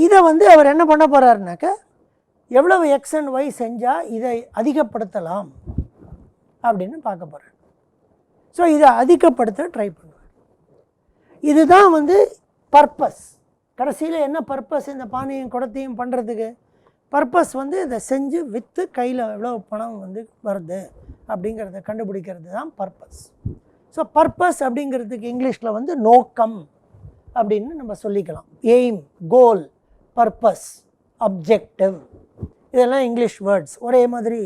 இதை வந்து அவர் என்ன பண்ண போகிறாருனாக்கா, எவ்வளவு எக்ஸ் அண்ட் ஒய் செஞ்சால் இதை அதிகப்படுத்தலாம் அப்படின்னு பார்க்க போகிறார். ஸோ இதை அதிகப்படுத்த ட்ரை பண்ணுவார். இதுதான் வந்து பர்பஸ். கடைசியில் என்ன பர்பஸ் இந்த பானையும் குடத்தையும் பண்ணுறதுக்கு? பர்பஸ் வந்து இதை செஞ்சு விற்று கையில் எவ்வளோ பணம் வந்து வருது அப்படிங்கிறத கண்டுபிடிக்கிறது தான் பர்பஸ். ஸோ பர்பஸ் அப்படிங்கிறதுக்கு இங்கிலீஷில் வந்து நோக்கம் அப்படின்னு நம்ம சொல்லிக்கலாம். எய்ம், கோல், பர்பஸ், அப்ஜெக்டிவ், இதெல்லாம் இங்கிலீஷ் வேர்ட்ஸ் ஒரே மாதிரி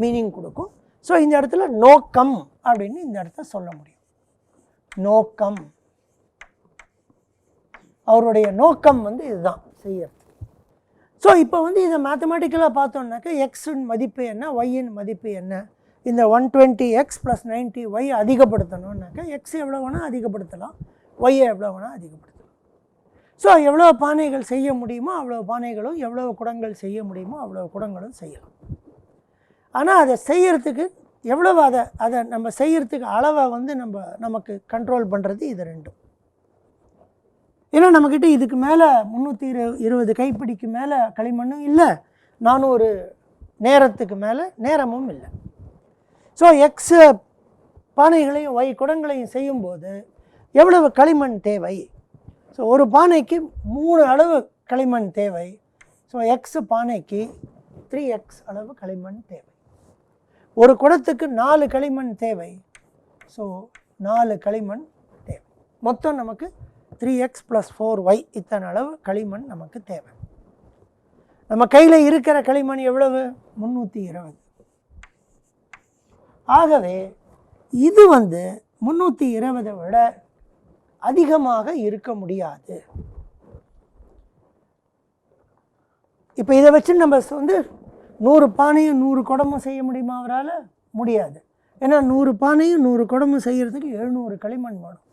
மீனிங் கொடுக்கும். ஸோ இந்த இடத்துல நோக்கம் அப்படின்னு இந்த இடத்த சொல்ல முடியும். நோக்கம், அவருடைய நோக்கம் வந்து இதுதான் செய்யறது. ஸோ இப்போ வந்து இதை மேத்தமெட்டிக்கலாக பார்த்தோம்னாக்கா எக்ஸின் மதிப்பு என்ன, ஒய்யின் மதிப்பு என்ன, இந்த 120x + 90y அதிகப்படுத்தணும்னாக்கா எக்ஸ் எவ்வளோ வேணால் அதிகப்படுத்தலாம், ஒய்யை எவ்வளோ வேணால் அதிகப்படுத்தலாம். ஸோ எவ்வளோ பானைகள் செய்ய முடியுமோ அவ்வளோ பானைகளும், எவ்வளோ குடங்கள் செய்ய முடியுமோ அவ்வளோ குடங்களும் செய்யலாம். ஆனால் அதை செய்யறதுக்கு எவ்வளவு அதை நம்ம செய்யறதுக்கு அளவை வந்து நமக்கு கண்ட்ரோல் பண்ணுறது இது ரெண்டும். ஏன்னா நம்மக்கிட்ட இதுக்கு மேலே 320 கைப்பிடிக்கு மேலே களிமண்ணும் இல்லை, 400 நேரத்துக்கு மேலே நேரமும் இல்லை. ஸோ எக்ஸ் பானைகளையும் ஒய் குடங்களையும் செய்யும்போது எவ்வளவு களிமண் தேவை? ஸோ ஒரு பானைக்கு 3 அளவு களிமண் தேவை. ஸோ எக்ஸ் பானைக்கு 3x அளவு களிமண் தேவை. ஒரு குடத்துக்கு 4 களிமண் தேவை. ஸோ 4 களிமண் தேவை. மொத்தம் நமக்கு 3x + 4y இத்தனை அளவு களிமண் நமக்கு தேவை. நம்ம கையில் இருக்கிற களிமண் எவ்வளவு? 320. ஆகவே இது 320 விட அதிகமாக இருக்க முடியாது. இப்போ இதை வச்சு நம்ம 100 பானையும் 100 குடமும் செய்ய முடியுமா? அவரால் முடியாது. ஏன்னா 100 பானையும் 100 குடமும் செய்கிறதுக்கு 700 களிமண் வேணும்.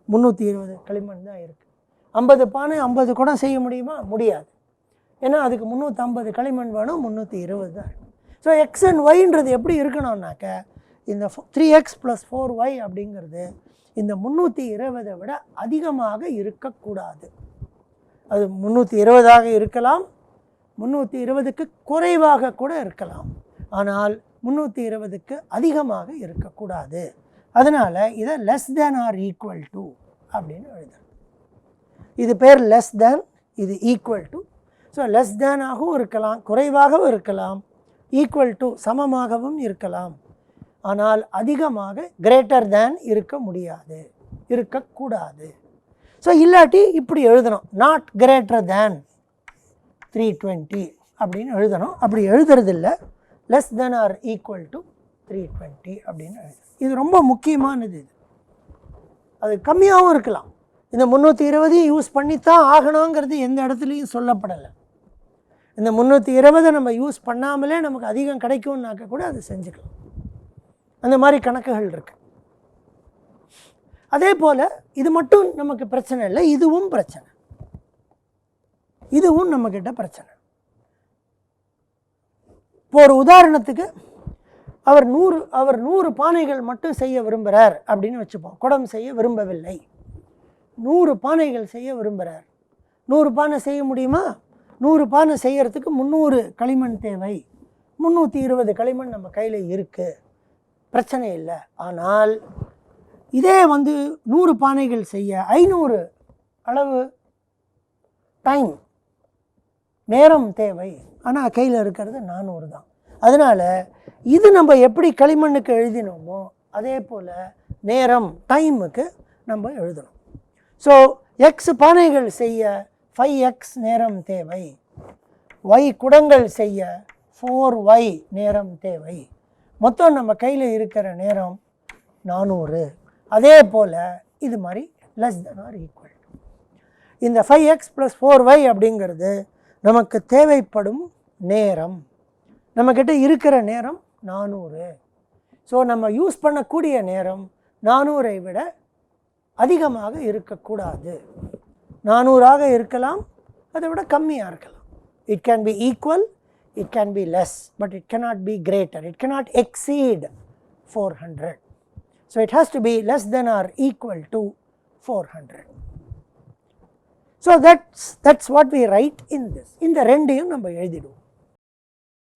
320 களிமண் தான் இருக்குது. 50 பானை 50 குடம் செய்ய முடியுமா? முடியாது. ஏன்னா அதுக்கு 350 களிமண் வேணும், 320 தான். ஸோ எக்ஸ் அண்ட் ஒய்ன்றது எப்படி இருக்கணும்னாக்க இந்த 3x + 4y அப்படிங்கிறது இந்த 320 விட அதிகமாக இருக்கக்கூடாது. அது 320ஆக இருக்கலாம், 320க்கு குறைவாக கூட இருக்கலாம். ஆனால் 320க்கு அதிகமாக இருக்கக்கூடாது. அதனால் இதை less than or equal to அப்படின்னு எழுதணும். இது பேர் லெஸ் தேன், இது ஈக்குவல் டு. ஸோ லெஸ் தேனாகவும் இருக்கலாம், குறைவாகவும் இருக்கலாம், ஈக்குவல் டு சமமாகவும் இருக்கலாம். ஆனால் அதிகமாக கிரேட்டர் தேன் இருக்க முடியாது, இருக்கக்கூடாது. ஸோ இல்லாட்டி இப்படி எழுதணும், நாட் கிரேட்டர் தேன் 320 அப்படின்னு எழுதணும். அப்படி எழுதுறதில்ல, less than or equal to 320 அப்படின்னு எழுதணும். இது ரொம்ப முக்கியமானது. இது அது கம்மியாகவும் இருக்கலாம். இந்த 320 யூஸ் பண்ணித்தான் ஆகணுங்கிறது எந்த இடத்துலையும் சொல்லப்படலை. இந்த 320 நம்ம யூஸ் பண்ணாமலே நமக்கு அதிகம் கிடைக்கும்னாக்க கூட அது செஞ்சுக்கலாம். அந்த மாதிரி கணக்குகள் இருக்கு. அதே போல் இது மட்டும் நமக்கு பிரச்சனை இல்லை, இதுவும் பிரச்சனை. இதுவும் நம்மக்கிட்ட பிரச்சனை. இப்போ ஒரு உதாரணத்துக்கு அவர் 100 பானைகள் மட்டும் செய்ய விரும்புகிறார் அப்படின்னு வச்சுப்போம். குடம் செய்ய விரும்பவில்லை, 100 பானைகள் செய்ய விரும்புகிறார். 100 பானை செய்ய முடியுமா? 100 பானை செய்யறதுக்கு 300 களிமண் தேவை. 320 களிமண் நம்ம கையில் இருக்குது, பிரச்சனை இல்லை. ஆனால் இதே 100 பானைகள் செய்ய 500 அளவு டைம் நேரம் தேவை. ஆனால் கையில் இருக்கிறது 400 தான். அதனால் இது நம்ம எப்படி களிமண்ணுக்கு எழுதினோமோ அதே போல் நேரம் டைமுக்கு நம்ம எழுதணும். ஸோ எக்ஸ் பானைகள் செய்ய 5x நேரம் தேவை, y குடங்கள் செய்ய 4y நேரம் தேவை. மொத்தம் நம்ம கையில் இருக்கிற நேரம் 400. அதே போல் இது மாதிரி லெஸ் தென் ஆர் ஈக்குவல். இந்த 5x + 4y அப்படிங்கிறது நமக்கு தேவைப்படும் நேரம். நம்மக்கிட்ட இருக்கிற நேரம் 400. ஸோ நம்ம யூஸ் பண்ணக்கூடிய நேரம் 400ஐ விட அதிகமாக இருக்கக்கூடாது. 400ஆக இருக்கலாம், அதை விட கம்மியாக இருக்கலாம். It can be equal, it can be less, but it cannot be greater. It cannot exceed 400. So it has to be less than or equal to 400. So that's what we write in this. இந்த ரெண்டையும் நம்ம எழுதிடுவோம்.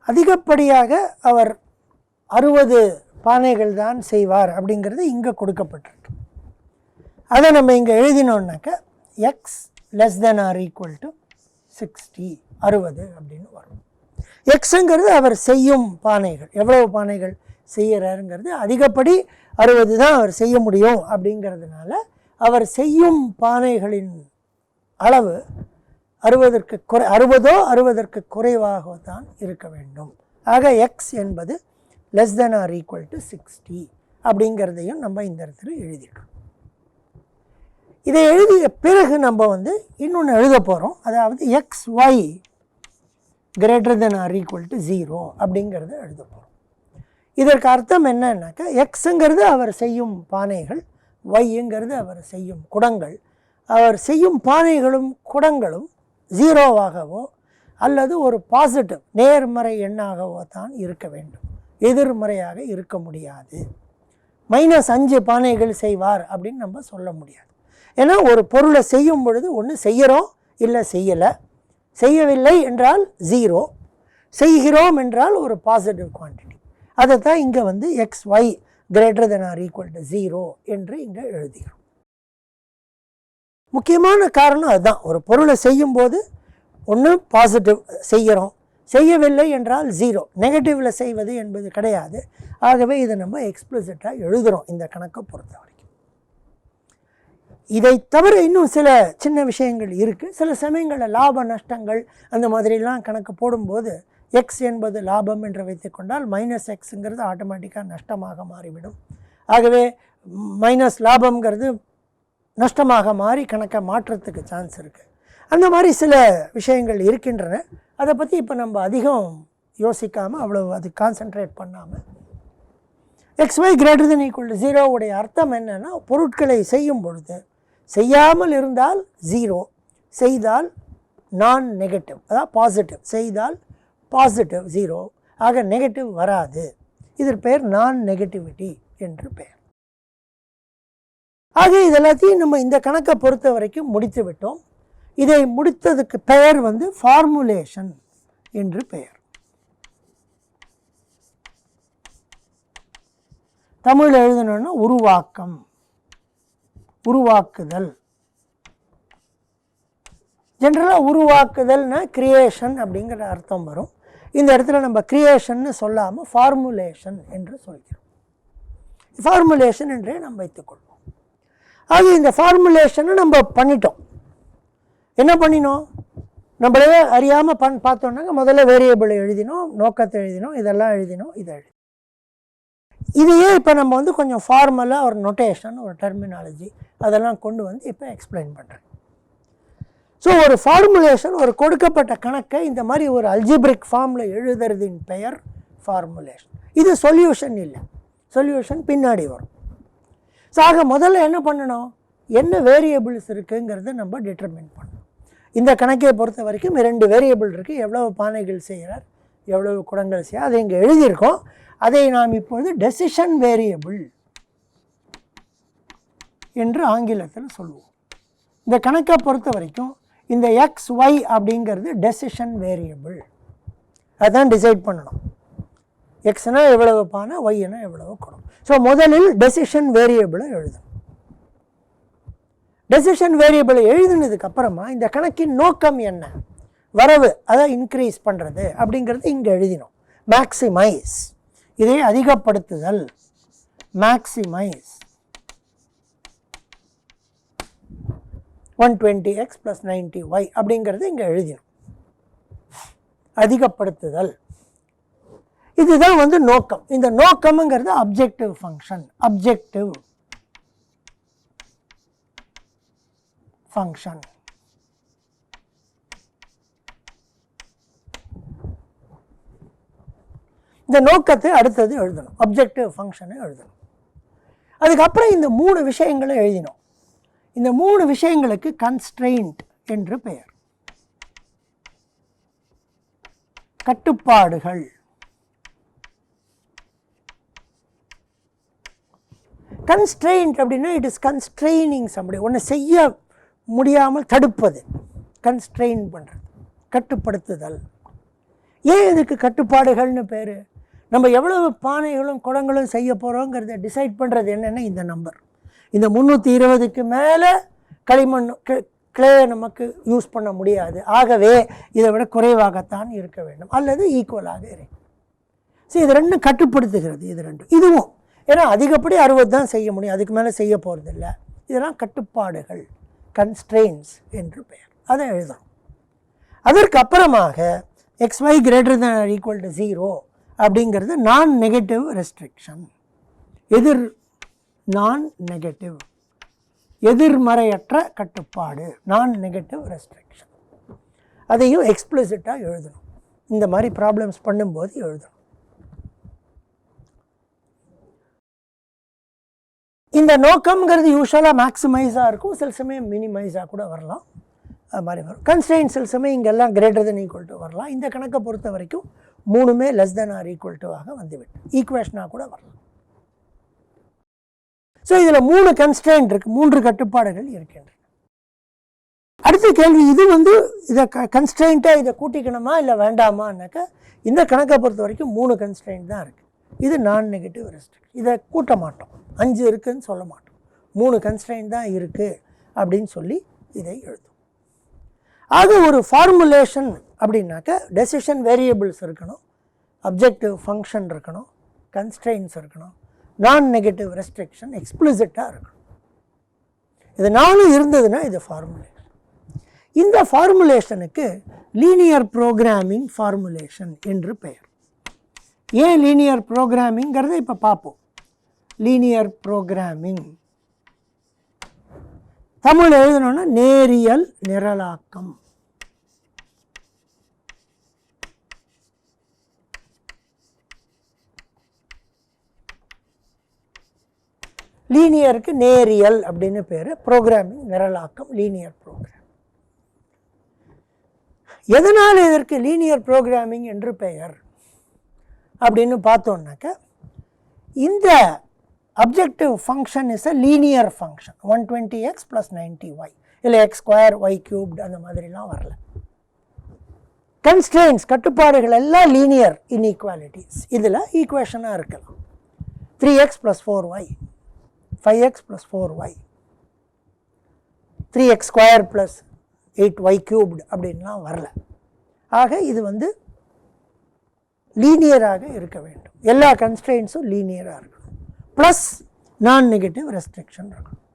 அதிகப்படியாக அவர் 60 பானைகள் தான் செய்வார் அப்படிங்கிறது இங்கே கொடுக்கப்பட்டிருக்கு. அதை நம்ம இங்கே எழுதினோம்னாக்க x less than or equal to 60, 60 அப்படின்னு வரும். எக்ஸுங்கிறது அவர் செய்யும் பானைகள், எவ்வளவு பானைகள் செய்கிறாருங்கிறது. அதிகப்படி 60 தான் அவர் செய்ய முடியும். அப்படிங்கிறதுனால அவர் செய்யும் பானைகளின் அளவு 60க்கு குறைவாக தான் இருக்க வேண்டும். ஆக எக்ஸ் என்பது less than or equal to 60 அப்படிங்கிறதையும் நம்ம இந்த இடத்துல எழுதிட்டோம். இதை எழுதிய பிறகு நம்ம இன்னொன்று எழுத போகிறோம். அதாவது x y greater than or equal to 0 அப்படிங்கிறத எழுத போகிறோம். இதற்கு அர்த்தம் என்னன்னாக்கா, எக்ஸுங்கிறது அவர் செய்யும் பானைகள், ஒய்ங்கிறது அவர் செய்யும் குடங்கள். அவர் செய்யும் பானைகளும் குடங்களும் 0வாகவோ அல்லது ஒரு பாசிட்டிவ் நேர்மறை எண்ணாகவோ தான் இருக்க வேண்டும், எதிர்மறையாக இருக்க முடியாது. -5 பானைகள் செய்வார் அப்படின்னு நம்ம சொல்ல முடியாது. ஏன்னா ஒரு பொருளை செய்யும் பொழுது ஒன்று செய்கிறோம், இல்லை செய்யலை. செய்யவில்லை என்றால் 0, செய்கிறோம் என்றால் ஒரு பாசிட்டிவ் குவான்டிட்டி. அதை தான் இங்கே வந்து xy greater than or equal to 0 என்று இங்கே எழுதுகிறோம். முக்கியமான காரணம் அதுதான். ஒரு பொருளை செய்யும்போது ஒன்று பாசிட்டிவ் செய்கிறோம், செய்யவில்லை என்றால் 0, நெகட்டிவில் செய்வது என்பது கிடையாது. ஆகவே இதை நம்ம எக்ஸ்பிளிசிட்டாக எழுதுகிறோம் இந்த கணக்கை பொறுத்த வரைக்கும். இதை தவிர இன்னும் சில சின்ன விஷயங்கள் இருக்குது. சில சமயங்களில் லாப நஷ்டங்கள் அந்த மாதிரிலாம் கணக்கு போடும்போது எக்ஸ் என்பது லாபம் என்று வைத்துக்கொண்டால் -xங்கிறது ஆட்டோமேட்டிக்காக நஷ்டமாக மாறிவிடும். ஆகவே மைனஸ் லாபம்ங்கிறது நஷ்டமாக மாறி கணக்கை மாற்றத்துக்கு சான்ஸ் இருக்குது. அந்த மாதிரி சில விஷயங்கள் இருக்கின்றன. அதை பற்றி இப்போ நம்ம அதிகம் யோசிக்காமல், அவ்வளோ அது கான்சென்ட்ரேட் பண்ணாமல், xy greater than equal to 0 உடைய அர்த்தம் என்னென்னா, பொருட்களை செய்யும் பொழுது செய்யாமல் இருந்தால் 0, செய்தால் நான் நெகட்டிவ், அதாவது பாசிட்டிவ், செய்தால் பாசிட்டிவ் 0, ஆக நெகட்டிவ் வராது. இதற்கு பெயர் நான் நெகட்டிவிட்டி என்று பெயர். ஆக இதெல்லாத்தையும் நம்ம இந்த கணக்கை பொறுத்த வரைக்கும் முடித்து விட்டோம். இதை முடித்ததுக்கு பெயர் வந்து ஃபார்முலேஷன் என்று பெயர். தமிழ் எழுதணும்னா உருவாக்கம், உருவாக்குதல். ஜென்ரலாக உருவாக்குதல்னா கிரியேஷன் அப்படிங்கிற அர்த்தம் வரும். இந்த இடத்துல நம்ம கிரியேஷன்னு சொல்லாமல் ஃபார்முலேஷன் என்று சொல்கிறோம். ஃபார்முலேஷன் என்றே நம்ம வைத்துக்கொள்வோம். ஆக இந்த ஃபார்முலேஷனை நம்ம பண்ணிட்டோம். என்ன பண்ணினோம்? நம்மளே அறியாமல் பார்த்தோன்னாங்க, முதல்ல வேரியபிளை எழுதினோம், நோக்கத்தை எழுதினோம், இதெல்லாம் எழுதினோம், இதை எழுதினோம். இதையே இப்போ நம்ம வந்து கொஞ்சம் ஃபார்மலாக ஒரு நொட்டேஷன், ஒரு டெர்மினாலஜி அதெல்லாம் கொண்டு வந்து இப்போ எக்ஸ்பிளைன் பண்ணுறேன். ஸோ ஒரு ஃபார்முலேஷன், ஒரு கொடுக்கப்பட்ட கணக்கை இந்த மாதிரி ஒரு அல்ஜிப்ரிக் ஃபார்மில் எழுதுறதின் பெயர் ஃபார்முலேஷன். இது சொல்யூஷன் இல்லை, சொல்யூஷன் பின்னாடி வரும். ஸோ ஆக முதல்ல என்ன பண்ணணும், என்ன வேரியபிள்ஸ் இருக்குங்கிறத நம்ம டிட்டர்மின் பண்ணணும். இந்த கணக்கை பொறுத்த வரைக்கும் 2 வேரியபிள் இருக்குது. எவ்வளவு பானைகள் செய்கிறார், எவ்வளவு குடங்கள் செய்ய, அதை இங்கே எழுதியிருக்கோம். அதை நாம் இப்பொழுது டெசிஷன் வேரியபிள் என்று ஆங்கிலத்தில் சொல்லுவோம். இந்த கணக்கை பொறுத்த வரைக்கும் இந்த xy அப்படிங்கிறது டெசிஷன் வேரியபிள். அதுதான் டிசைட் பண்ணணும். எக்ஸ்னா எவ்வளவு பானை, ஒய்னா எவ்வளவு குடம். ஸோ முதலில் டெசிஷன் வேரியபிளை எழுதணும். டெசிஷன் வேரியபிளை எழுதினதுக்கு அப்புறமா இந்த கணக்கின் நோக்கம் என்ன, வரவு அதை இன்க்ரீஸ் பண்ணுறது அப்படிங்கிறது இங்கே எழுதினோம். மேக்சிமைஸ், இதை அதிகப்படுத்துதல், மேக்சிமைஸ் 120x + 90y அப்படிங்கிறது இங்கே எழுதினோம். அதிகப்படுத்துதல், இதுதான் வந்து நோக்கம். இந்த நோக்கம்ங்கிறது அப்ஜெக்டிவ் ஃபங்க்ஷன், அப்ஜெக்டிவ் ஃபங்க்ஷன். இந்த நோக்கத்தை அடுத்தது எழுதணும், அப்ஜெக்டிவ் ஃபங்க்ஷனை எழுதணும். அதுக்கப்புறம் இந்த 3 விஷயங்களை எழுதினோம். இந்த 3 விஷயங்களுக்கு கன்ஸ்ட்ரெயின்ட் என்று பெயர், கட்டுப்பாடுகள். கன்ஸ்ட்ரெயின்ட் அப்படின்னா இட் இஸ் கன்ஸ்ட்ரெயினிங் சம்படி, ஒன்று செய்ய முடியாமல் தடுப்பது, கன்ஸ்ட்ரெயின் பண்ணுறது, கட்டுப்படுத்துதல். ஏன் இதுக்கு கட்டுப்பாடுகள்னு பேர்? நம்ம எவ்வளவு பானைகளும் குடங்களும் செய்ய போகிறோங்கிறத டிசைட் பண்ணுறது என்னென்னா இந்த நம்பர். இந்த 320க்கு மேலே களிமண் கிளே நமக்கு யூஸ் பண்ண முடியாது. ஆகவே இதை விட குறைவாகத்தான் இருக்க வேண்டும் அல்லது ஈக்குவலாக இருக்கும். ஸோ இது ரெண்டும் கட்டுப்படுத்துகிறது. இது ரெண்டும் இதுவும் ஏன்னா அதிகப்படி 60 தான் செய்ய முடியும், அதுக்கு மேலே செய்ய போகிறதில்ல. இதெல்லாம் கட்டுப்பாடுகள், கன்ஸ்ட்ரெயின்ஸ் என்று பெயர். அதை எழுதணும். அதற்கு அப்புறமாக xy greater than or equal to 0 அப்படிங்கிறது நான் நெகட்டிவ் ரெஸ்ட்ரிக்ஷன், நான் நெகட்டிவ், எதிர்மறையற்ற கட்டுப்பாடு, நான் நெகட்டிவ் ரெஸ்ட்ரிக்ஷன். அதையும் எக்ஸ்பிளிசிட்டாக எழுதணும். இந்த மாதிரி ப்ராப்ளம்ஸ் பண்ணும்போது எழுதணும். இந்த நோக்கம்ங்கிறது யூஸ்வலாக மேக்ஸிமைஸாக இருக்கும், சில சமயம் மினிமைஸாக கூட வரலாம். அது மாதிரி வரும். கன்ஸ்ட்ரெயின்ட் சில சமயம் இங்கெல்லாம் greater than equal to வரலாம். இந்த கணக்கை பொறுத்த வரைக்கும் 3மே less than or equal to ஆக வந்துவிட்டு ஈக்குவேஷனாக கூட வரலாம். ஸோ இதில் 3 கன்ஸ்ட்ரெயின்ட் இருக்குது, 3 கட்டுப்பாடுகள் இருக்கின்றன. அடுத்த கேள்வி, இது வந்து இதை கன்ஸ்ட்ரெயின்ட்டாக இதை கூட்டிக்கணுமா இல்லை வேண்டாமான்னாக்கா, இந்த கணக்கை பொறுத்த வரைக்கும் 3 கன்ஸ்ட்ரெயின்ட் தான் இருக்குது. இது நான் நெகட்டிவ் ரெஸ்ட்ரிக்ஷன். இதை கூட்ட மாட்டோம், 5 இருக்குதுன்னு சொல்ல மாட்டோம், 3 கன்ஸ்ட்ரெயின்ட் தான் இருக்குது அப்படின்னு சொல்லி இதை எழுதும். ஆக ஒரு ஃபார்முலேஷன் அப்படின்னாக்கா டெசிஷன் வேரியபிள்ஸ் இருக்கணும், அப்ஜெக்டிவ் ஃபங்க்ஷன் இருக்கணும், கன்ஸ்ட்ரெயின்ஸ் இருக்கணும், நான் நெகட்டிவ் ரெஸ்ட்ரிக்ஷன் எக்ஸ்பிளிசிட்டாக இருக்கணும். இது 4 இருந்ததுன்னா இது ஃபார்முலேஷன். இந்த ஃபார்முலேஷனுக்கு லீனியர் ப்ரோக்ராமிங் ஃபார்முலேஷன் என்று பெயர். ஏன் லீனியர் ப்ரோக்ராமிங்கிறத இப்போ பார்ப்போம். லீனியர் ப்ரோக்ராமிங் தமிழ் எழுதணும்னா நேரியல் நிரலாக்கம். லீனியருக்கு நேரியல் அப்படின்னு பேர், ப்ரோக்ராமிங் நிரலாக்கம், லீனியர் ப்ரோக்ராம். எதனால் இதற்கு லீனியர் ப்ரோக்ராமிங் என்று பெயர் அப்படின்னு பார்த்தோம்னாக்க, இந்த objective function is a linear function. 120x + 90y, இல்லை x² y³ அந்த மாதிரிலாம் வரல. கன்ஸ்ட்ரெயின்ஸ் கட்டுப்பாடுகள் எல்லாம் லீனியர் இன்இக்வாலிட்டிஸ். இதில் ஈக்குவேஷனாக இருக்கலாம். 3x + 4y, 5x + 4y, 3x² + 8y³ அப்படின்லாம் வரல. ஆக இது வந்து லீனியராக இருக்க வேண்டும். எல்லா கன்ஸ்ட்ரெயின்ஸும் லீனியராக இருக்கணும், ப்ளஸ் நான் நெகட்டிவ் ரெஸ்ட்ரிக்ஷன் இருக்கணும்.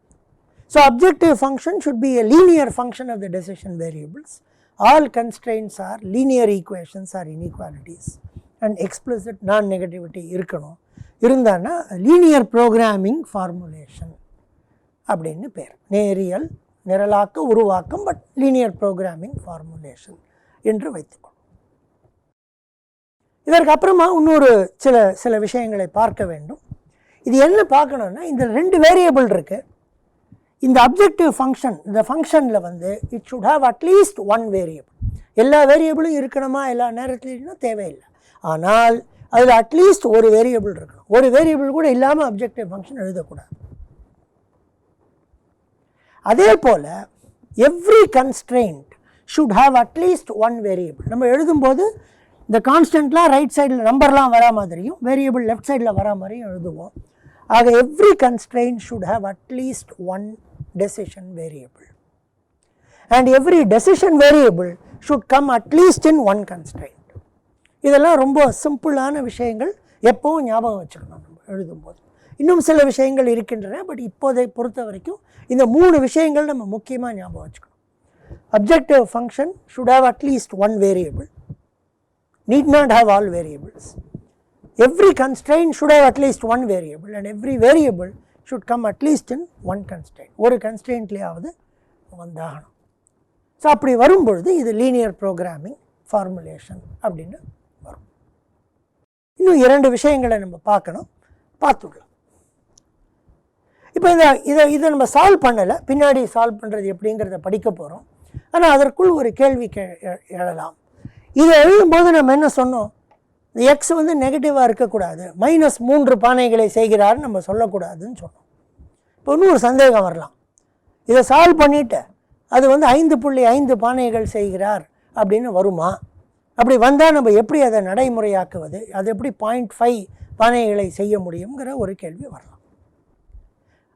So objective function should be a linear function of the decision variables. All constraints are linear equations or inequalities and explicit non negativity இருக்கணும். இருந்தான்னா லீனியர் ப்ரோக்ராமிங் ஃபார்முலேஷன் அப்படின்னு பேர். நேரியல் நிரலாக்க உருவாக்கம், பட் லீனியர் ப்ரோக்ராமிங் ஃபார்முலேஷன் என்று வைத்துக்கொள்ளும். இதற்கு அப்புறமா இன்னொரு சில விஷயங்களை பார்க்க வேண்டும். இது என்ன பார்க்கணுன்னா, இந்த 2 வேரியபிள் இருக்குது. இந்த அப்ஜெக்டிவ் ஃபங்க்ஷன், இந்த ஃபங்க்ஷனில் வந்து it should have at least 1 variable. எல்லா வேரியபிளும் இருக்கணுமா எல்லா நேரத்துலையும் தேவையில்லை. ஆனால் அதில் அட்லீஸ்ட் ஒரு வேரியபிள் இருக்கணும். ஒரு வேரியபிள் கூட இல்லாமல் அப்ஜெக்டிவ் ஃபங்க்ஷன் எழுதக்கூடாது. அதே போல் every constraint should have at least 1 variable. நம்ம எழுதும்போது இந்த கான்ஸ்டன்ட்லாம் ரைட் சைடில் நம்பர்லாம் வரா மாதிரியும் வேரியபிள் லெஃப்ட் சைடில் வரா மாதிரியும் எழுதுவோம். ஆக every constraint should have at least 1 decision variable and every decision variable should come at least in 1 constraint. இதெல்லாம் ரொம்ப சிம்பிளான விஷயங்கள், எப்போவும் ஞாபகம் வச்சுக்கணும் நம்ம எழுதும்போது. இன்னும் சில விஷயங்கள் இருக்கின்றன, பட் இப்போதை பொறுத்த வரைக்கும் இந்த 3 விஷயங்கள் நம்ம முக்கியமாக ஞாபகம் வச்சுக்கணும். Objective function should have at least 1 variable, need not have all variables. Every constraint should have at least 1 variable and every variable should come at least in 1 constraint. ஒரு கன்ஸ்ட்ரெயின்ட்லேயாவது வந்தாகணும். ஸோ அப்படி வரும்பொழுது இது லீனியர் ப்ரோக்ராமிங் ஃபார்முலேஷன் அப்படின்னு வரும். இன்னும் 2 விஷயங்களை நம்ம பார்த்துடலாம். இப்போ இதை நம்ம சால்வ் பண்ணலை, பின்னாடி சால்வ் பண்ணுறது எப்படிங்கிறத படிக்க போகிறோம். ஆனால் அதற்குள் ஒரு கேள்வி எழலாம். இதை எழுதும்போது நம்ம என்ன சொன்னோம், எக்ஸ் வந்து நெகட்டிவாக இருக்கக்கூடாது, -3 பானைகளை செய்கிறாருன்னு நம்ம சொல்லக்கூடாதுன்னு சொன்னோம். இப்போ இன்னொரு சந்தேகம் வரலாம், இதை சால்வ் பண்ணிவிட்டு அது வந்து 5.5 பானைகள் செய்கிறார் அப்படின்னு வருமா? அப்படி வந்தால் நம்ம எப்படி அதை நடைமுறையாக்குவது, அது எப்படி 0.5 பானைகளை செய்ய முடியுங்கிற ஒரு கேள்வி வரலாம்.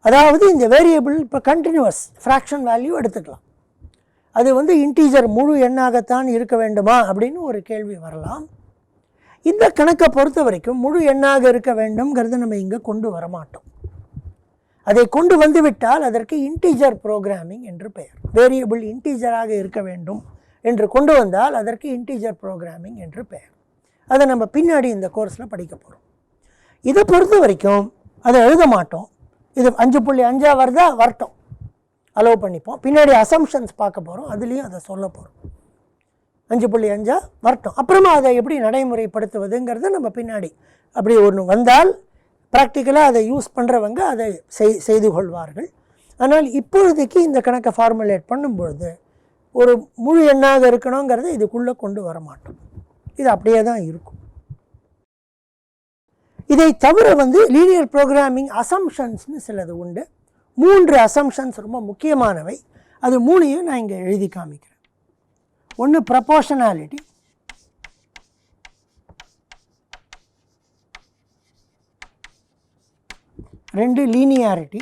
அதாவது இந்த வேரியபிள் இப்போ கண்டினியூவஸ் ஃப்ராக்ஷன் வேல்யூ எடுத்துக்கலாம், அது வந்து இன்டீஜர் முழு எண்ணாகத்தான் இருக்க வேண்டுமா அப்படின்னு ஒரு கேள்வி வரலாம். இந்த கணக்கை பொறுத்த வரைக்கும் முழு எண்ணாக இருக்க வேண்டும்ங்கிறத நம்ம இங்கே கொண்டு வரமாட்டோம். அதை கொண்டு வந்து விட்டால் அதற்கு இன்டீஜர் ப்ரோக்ராமிங் என்று பெயர். வேரியபிள் இன்டீஜராக இருக்க வேண்டும் என்று கொண்டு வந்தால் அதற்கு இன்டீஜர் ப்ரோக்ராமிங் என்று பெயர். அதை நம்ம பின்னாடி இந்த கோர்ஸில் படிக்க போகிறோம். இதை பொறுத்த வரைக்கும் அதை எழுத மாட்டோம். இது 5.5 வருதா, வரட்டும், அலோவ் பண்ணிப்போம். பின்னாடி அசம்ஷன்ஸ் பார்க்க போகிறோம், அதுலேயும் அதை சொல்ல போகிறோம். 5.5 வரட்டும், அப்புறமா அதை எப்படி நடைமுறைப்படுத்துவதுங்கிறத நம்ம பின்னாடி அப்படி ஒன்று வந்தால் ப்ராக்டிக்கலாக அதை யூஸ் பண்ணுறவங்க அதை செய்து கொள்வார்கள். ஆனால் இப்பொழுதைக்கு இந்த கணக்கை ஃபார்முலேட் பண்ணும்பொழுது ஒரு முழு எண்ணாக இருக்கணுங்கிறத இதுக்குள்ளே கொண்டு வர மாட்டோம், இது அப்படியே தான் இருக்கும். இதை தவிர வந்து லீனியர் ப்ரோக்ராமிங் அசம்ஷன்ஸ்னு சிலது உண்டு. 3 அசம்ஷன்ஸ் ரொம்ப முக்கியமானவை. அது 3ஐயும் நான் இங்கே எழுதி காமிக்கிறேன். ஒன்று ப்ரப்போர்ஷனாலிட்டி, ரெண்டு லீனியாரிட்டி,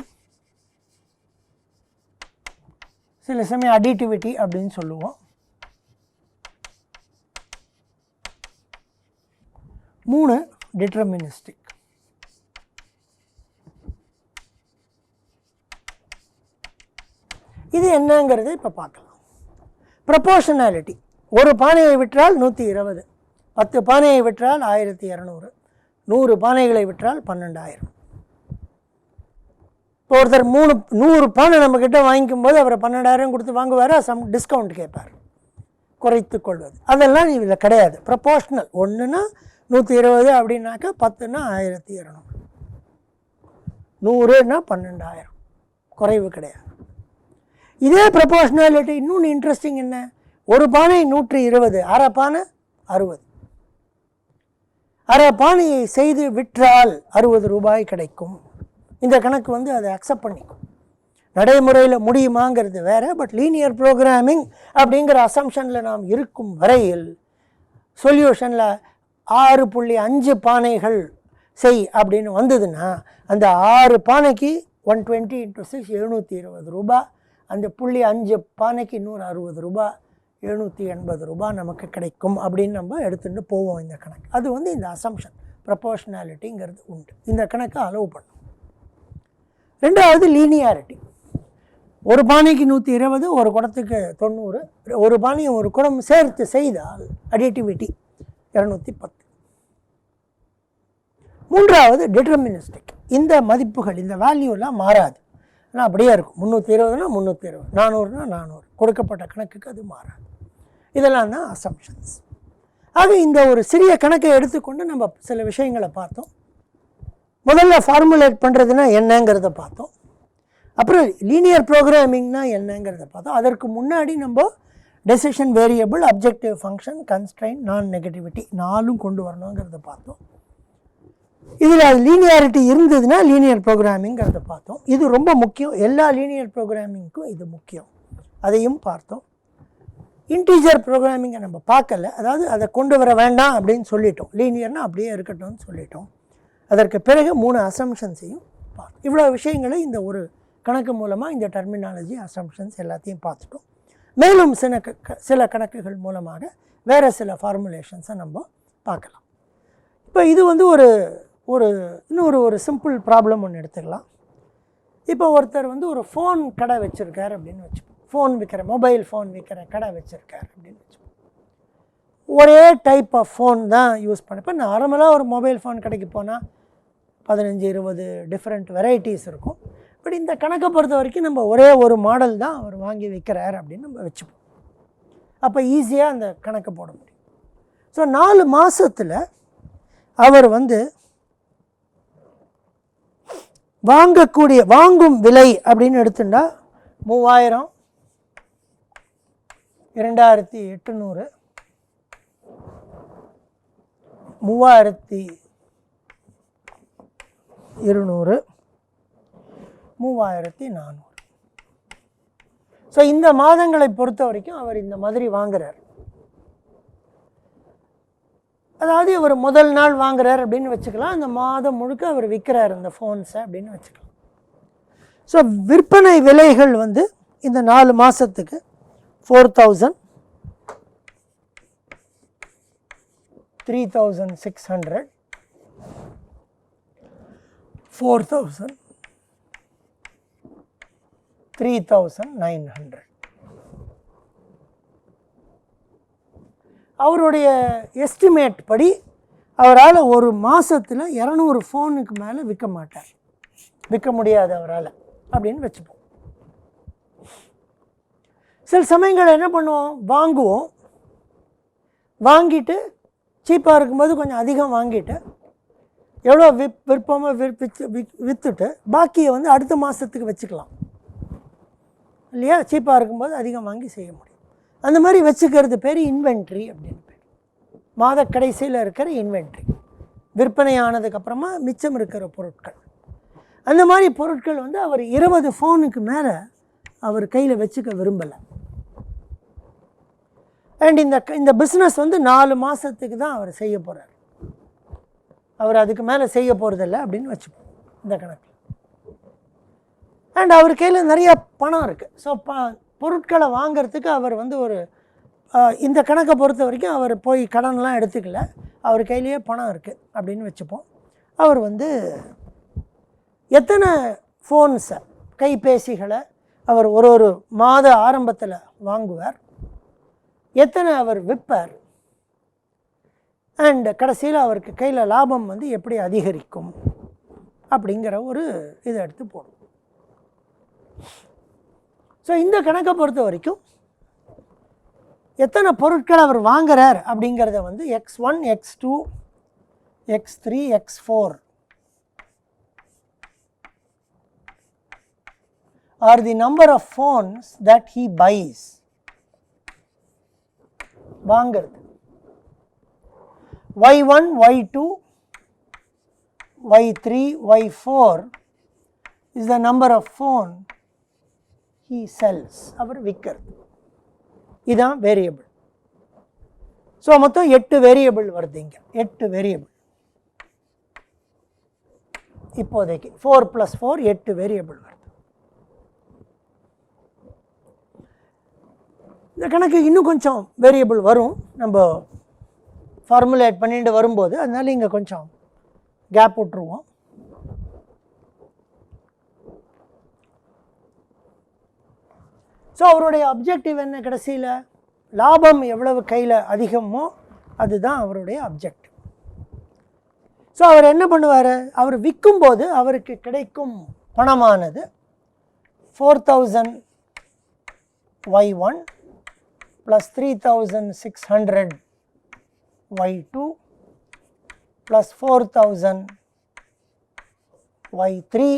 சில சமயம் அடிட்டிவிட்டி அப்படின்னு சொல்லுவோம், 3 டிட்டர்மினிஸ்டிக். இது என்னங்கிறத இப்போ பார்க்கலாம். ப்ரப்போர்ஷனாலிட்டி, ஒரு பானையை விற்றால் 120, 10 பானையை விற்றால் 1200, 100 பானைகளை விற்றால் 12000. இப்போ ஒருத்தர் 100 பானை நம்மக்கிட்ட வாங்கிக்கும் போது அவரை 12000 கொடுத்து வாங்குவார், சம் டிஸ்கவுண்ட் கேட்பார், குறைத்து கொள்வது. அதெல்லாம் இதில் கிடையாது. ப்ரப்போர்ஷனல், 1ன்னா 120 அப்படின்னாக்கா 10ன்னா 1200, 100ன்னா 12000, குறைவு கிடையாது. இதே ப்ரப்போர்ஷனாலிட்டி இன்னொன்று இன்ட்ரெஸ்டிங் என்ன, ஒரு பானை 120, அரை பானை 60. அரை பானையை செய்து விற்றால் 60 ரூபாய் கிடைக்கும். இந்த கணக்கு வந்து அதை அக்செப்ட் பண்ணிக்கும். நடைமுறையில் முடியுமாங்கிறது வேறு. பட் லீனியர் ப்ரோக்ராமிங் அப்படிங்கிற அசம்ஷனில் நாம் இருக்கும் வரையில் சொல்யூஷனில் 6.5 பானைகள் செய் அப்படின்னு வந்ததுன்னா அந்த 6 பானைக்கு 120 × 6 720 ரூபா, அந்த 0.5 பானைக்கு 160 ரூபா, 780 ரூபா நமக்கு கிடைக்கும் அப்படின்னு நம்ம எடுத்துகிட்டு போவோம் இந்த கணக்கு. அது வந்து இந்த அசம்ஷன் ப்ரப்போர்ஷனாலிட்டிங்கிறது உண்டு. இந்த கணக்கை அலோவ் பண்ணும். ரெண்டாவது லீனியாரிட்டி, ஒரு பானைக்கு 120, ஒரு குடத்துக்கு 90, ஒரு பானையும் ஒரு குடம் சேர்த்து செய்தால் அடிட்டிவிட்டி 210. மூன்றாவது டிட்டர்மினிஸ்டிக், இந்த மதிப்புகள் இந்த வேல்யூலாம் மாறாது, ஆனால் அப்படியே இருக்கும். 320னா 320, 400னா 400, கொடுக்கப்பட்ட கணக்குக்கு அது மாறாது. இதெல்லாம் தான் அசம்ஷன்ஸ். ஆக இந்த ஒரு சிறிய கணக்கை எடுத்துக்கொண்டு நம்ம சில விஷயங்களை பார்த்தோம். முதல்ல ஃபார்முலேட் பண்ணுறதுனா என்னங்கிறத பார்த்தோம். அப்புறம் லீனியர் ப்ரோக்ராமிங்னா என்னங்கிறத பார்த்தோம். அதற்கு முன்னாடி நம்ம decision variable, objective function, constrain, நான் நெகட்டிவிட்டி 4ம் கொண்டு வரணுங்கிறத பார்த்தோம். இதில் அது லீனியாரிட்டி இருந்ததுன்னா லீனியர் ப்ரோக்ராமிங்கிறத பார்த்தோம். இது ரொம்ப முக்கியம், எல்லா லீனியர் ப்ரோக்ராமிங்க்கும் இது முக்கியம், அதையும் பார்த்தோம். இன்டீஜர் ப்ரோக்ராமிங்கை நம்ம பார்க்கல, அதாவது அதை கொண்டு வர வேண்டாம் அப்படின்னு சொல்லிட்டோம். லீனியர்னால் அப்படியே இருக்கட்டும்னு சொல்லிட்டோம். அதற்கு பிறகு 3 அசம்ஷன்ஸையும் பார்த்தோம். இவ்வளோ விஷயங்களை இந்த ஒரு கணக்கு மூலமாக இந்த டெர்மினாலஜி, அசம்ஷன்ஸ் எல்லாத்தையும் பார்த்துட்டோம். மேலும் சில கணக்குகள் மூலமாக வேறு சில ஃபார்முலேஷன்ஸை நம்ம பார்க்கலாம். இப்போ இது வந்து இன்னொரு சிம்பிள் ப்ராப்ளம் ஒன்று எடுத்துக்கலாம். இப்போ ஒருத்தர் வந்து ஒரு ஃபோன் கடை வச்சுருக்கார் அப்படின்னு வச்சுப்போம். ஃபோன் விற்கிற, மொபைல் ஃபோன் விற்கிற கடை வச்சுருக்கார் அப்படின்னு வச்சுப்போம். ஒரே டைப் ஆஃப் ஃபோன் தான் யூஸ் பண்ண. இப்போ நார்மலாக ஒரு மொபைல் ஃபோன் கடைக்கு போனால் 15-20 டிஃப்ரெண்ட் வெரைட்டிஸ் இருக்கும். பட் இந்த கணக்கை பொறுத்த வரைக்கும் நம்ம ஒரே ஒரு மாடல் தான் அவர் வாங்கி விற்கிறார் அப்படின்னு நம்ம வச்சுப்போம். அப்போ ஈஸியாக அந்த கணக்கை போட முடியும். ஸோ 4 மாதத்தில் அவர் வந்து வாங்கும் விலை அப்படின்னு எடுத்துட்டா 3000, 2800, 3200, 3400. ஸோ இந்த மாதங்களை பொறுத்த வரைக்கும் அவர் இந்த மாதிரி வாங்குறார். அதாவது இவர் முதல் நாள் வாங்குறார் அப்படின்னு வச்சுக்கலாம். அந்த மாதம் முழுக்க அவர் விற்கிறார் அந்த ஃபோன்ஸை அப்படின்னு வச்சுக்கலாம். ஸோ விற்பனை விலைகள் வந்து இந்த 4 மாதத்துக்கு 4000, 3600, 4000, 3900. அவருடைய எஸ்டிமேட் படி அவரால் ஒரு மாதத்தில் 200 ஃபோனுக்கு மேலே விற்க முடியாது அவரால் அப்படின்னு வச்சுப்போம். சில சமயங்கள் என்ன பண்ணுவோம், வாங்குவோம், வாங்கிட்டு சீப்பாக இருக்கும்போது கொஞ்சம் அதிகம் வாங்கிட்டு எவ்வளோ விற்போமோ விற்றுட்டு பாக்கியை வந்து அடுத்த மாதத்துக்கு வச்சுக்கலாம் இல்லையா. சீப்பாக இருக்கும்போது அதிகம் வாங்கி செய்ய முடியும். அந்த மாதிரி வச்சுக்கிறது பேர் இன்வென்ட்ரி அப்படின்னு பேர். மாத கடைசியில் இருக்கிற இன்வென்ட்ரி, விற்பனை ஆனதுக்கப்புறமா மிச்சம் இருக்கிற பொருட்கள். அந்த மாதிரி பொருட்கள் வந்து அவர் 20 ஃபோனுக்கு மேலே அவர் கையில் வச்சுக்க விரும்பலை. அண்ட் இந்த பிஸ்னஸ் வந்து 4 மாதத்துக்கு தான் அவர் செய்ய போகிறார். அவர் அதுக்கு மேலே செய்ய போகிறதில்ல அப்படின்னு வச்சுப்போம் இந்த கணக்கில். அண்ட் அவர் கையில் நிறையா பணம் இருக்குது. ஸோ பொருட்களை வாங்கிறதுக்கு அவர் வந்து ஒரு இந்த கணக்கை பொறுத்த வரைக்கும் அவர் போய் கடன்லாம் எடுத்துக்கல, அவர் கையிலேயே பணம் இருக்குது அப்படின்னு வச்சுப்போம். அவர் வந்து எத்தனை ஃபோன்ஸை, கைபேசிகளை அவர் ஒரு மாத ஆரம்பத்தில் வாங்குவார், எத்தனை அவர் விற்பார், அண்ட் கடைசியில் அவருக்கு கையில் லாபம் வந்து எப்படி அதிகரிக்கும் அப்படிங்கிற ஒரு இதை எடுத்து போடும். ஸோ இந்த கணக்கை பொறுத்த வரைக்கும் எத்தனை பொருட்கள் அவர் வாங்குறார் அப்படிங்கிறத வந்து X1, X2, X3, X4 are the number of phones that he buys. வாங்கிறது. Y1, Y2, Y3, Y4 is the number of phone he sells. அவர் விற்கிறது. இதுதான் வேரியபிள். ஸோ மொத்தம் 8 வேரியபிள் வருது இங்கே. 8 வேரியபிள் இப்போதைக்கு 4 + 4 8 வேரியபிள் வருது. இந்த கணக்கு இன்னும் கொஞ்சம் வேரியபிள் வரும் நம்ம ஃபார்முலேட் பண்ணிட்டு வரும்போது, அதனால இங்கே கொஞ்சம் கேப் விட்டுருவோம். ஸோ அவருடைய அப்ஜெக்டிவ் என்ன? கடைசியில் லாபம் எவ்வளவு கையில் அதிகமோ அதுதான் அவருடைய அப்ஜெக்டிவ். ஸோ அவர் என்ன பண்ணுவார்? அவர் விற்கும்போது அவருக்கு கிடைக்கும் பணமானது 4000 Y1 + 3600 Y2 + 4000 Y3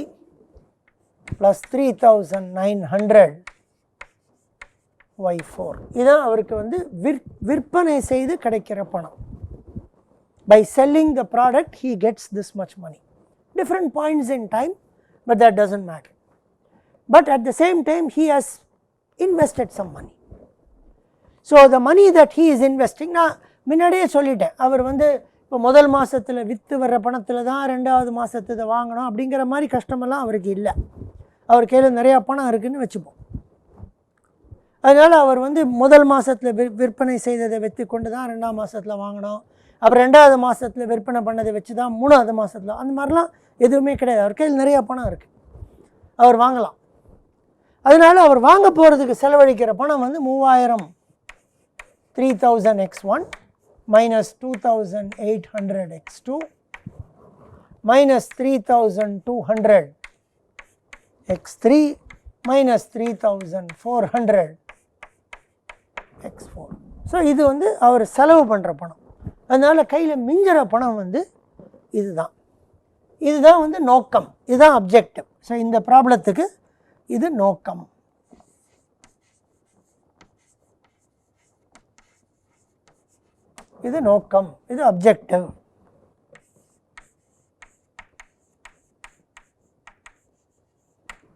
+ 3900 Y4. இதுதான் அவருக்கு வந்து விற்பனை செய்து கிடைக்கிற பணம். By selling the product he gets this much money. Different points in time, but that doesn't matter. But at the same time he has invested some money. So the money that he is investing, நான் முன்னாடியே சொல்லிட்டேன், அவர் வந்து இப்போ முதல் மாதத்தில் விற்று வர்ற பணத்தில் தான் 2வது மாதத்தை வாங்கணும் அப்படிங்கிற மாதிரி கஷ்டமெல்லாம் அவருக்கு இல்லை. அவர் கையில் நிறையா பணம் இருக்குதுன்னு வச்சுப்போம். அதனால் அவர் வந்து முதல் மாதத்தில் விற்பனை செய்ததை வைத்து கொண்டு தான் 2ஆம் மாதத்தில் வாங்கணும், அப்புறம் 2வது மாதத்தில் விற்பனை பண்ணதை வச்சு தான் 3வது மாதத்தில், அந்த மாதிரிலாம் எதுவுமே கிடையாது. அவர் கையில் நிறையா பணம் இருக்குது, அவர் வாங்கலாம். அதனால் அவர் வாங்க போகிறதுக்கு செலவழிக்கிற பணம் வந்து 3000 3000 X1 minus 2800 X2 minus 3200 X3 minus 3400 X4. So இது வந்து அவர் செலவு பண்ணுற பணம். அதனால் கையில் மிஞ்சுற பணம் வந்து இதுதான் வந்து நோக்கம், இதுதான் அப்ஜெக்டிவ். ஸோ இந்த ப்ராப்ளத்துக்கு இது நோக்கம். இது நோக்கம், இது அப்ஜெக்டிவ்.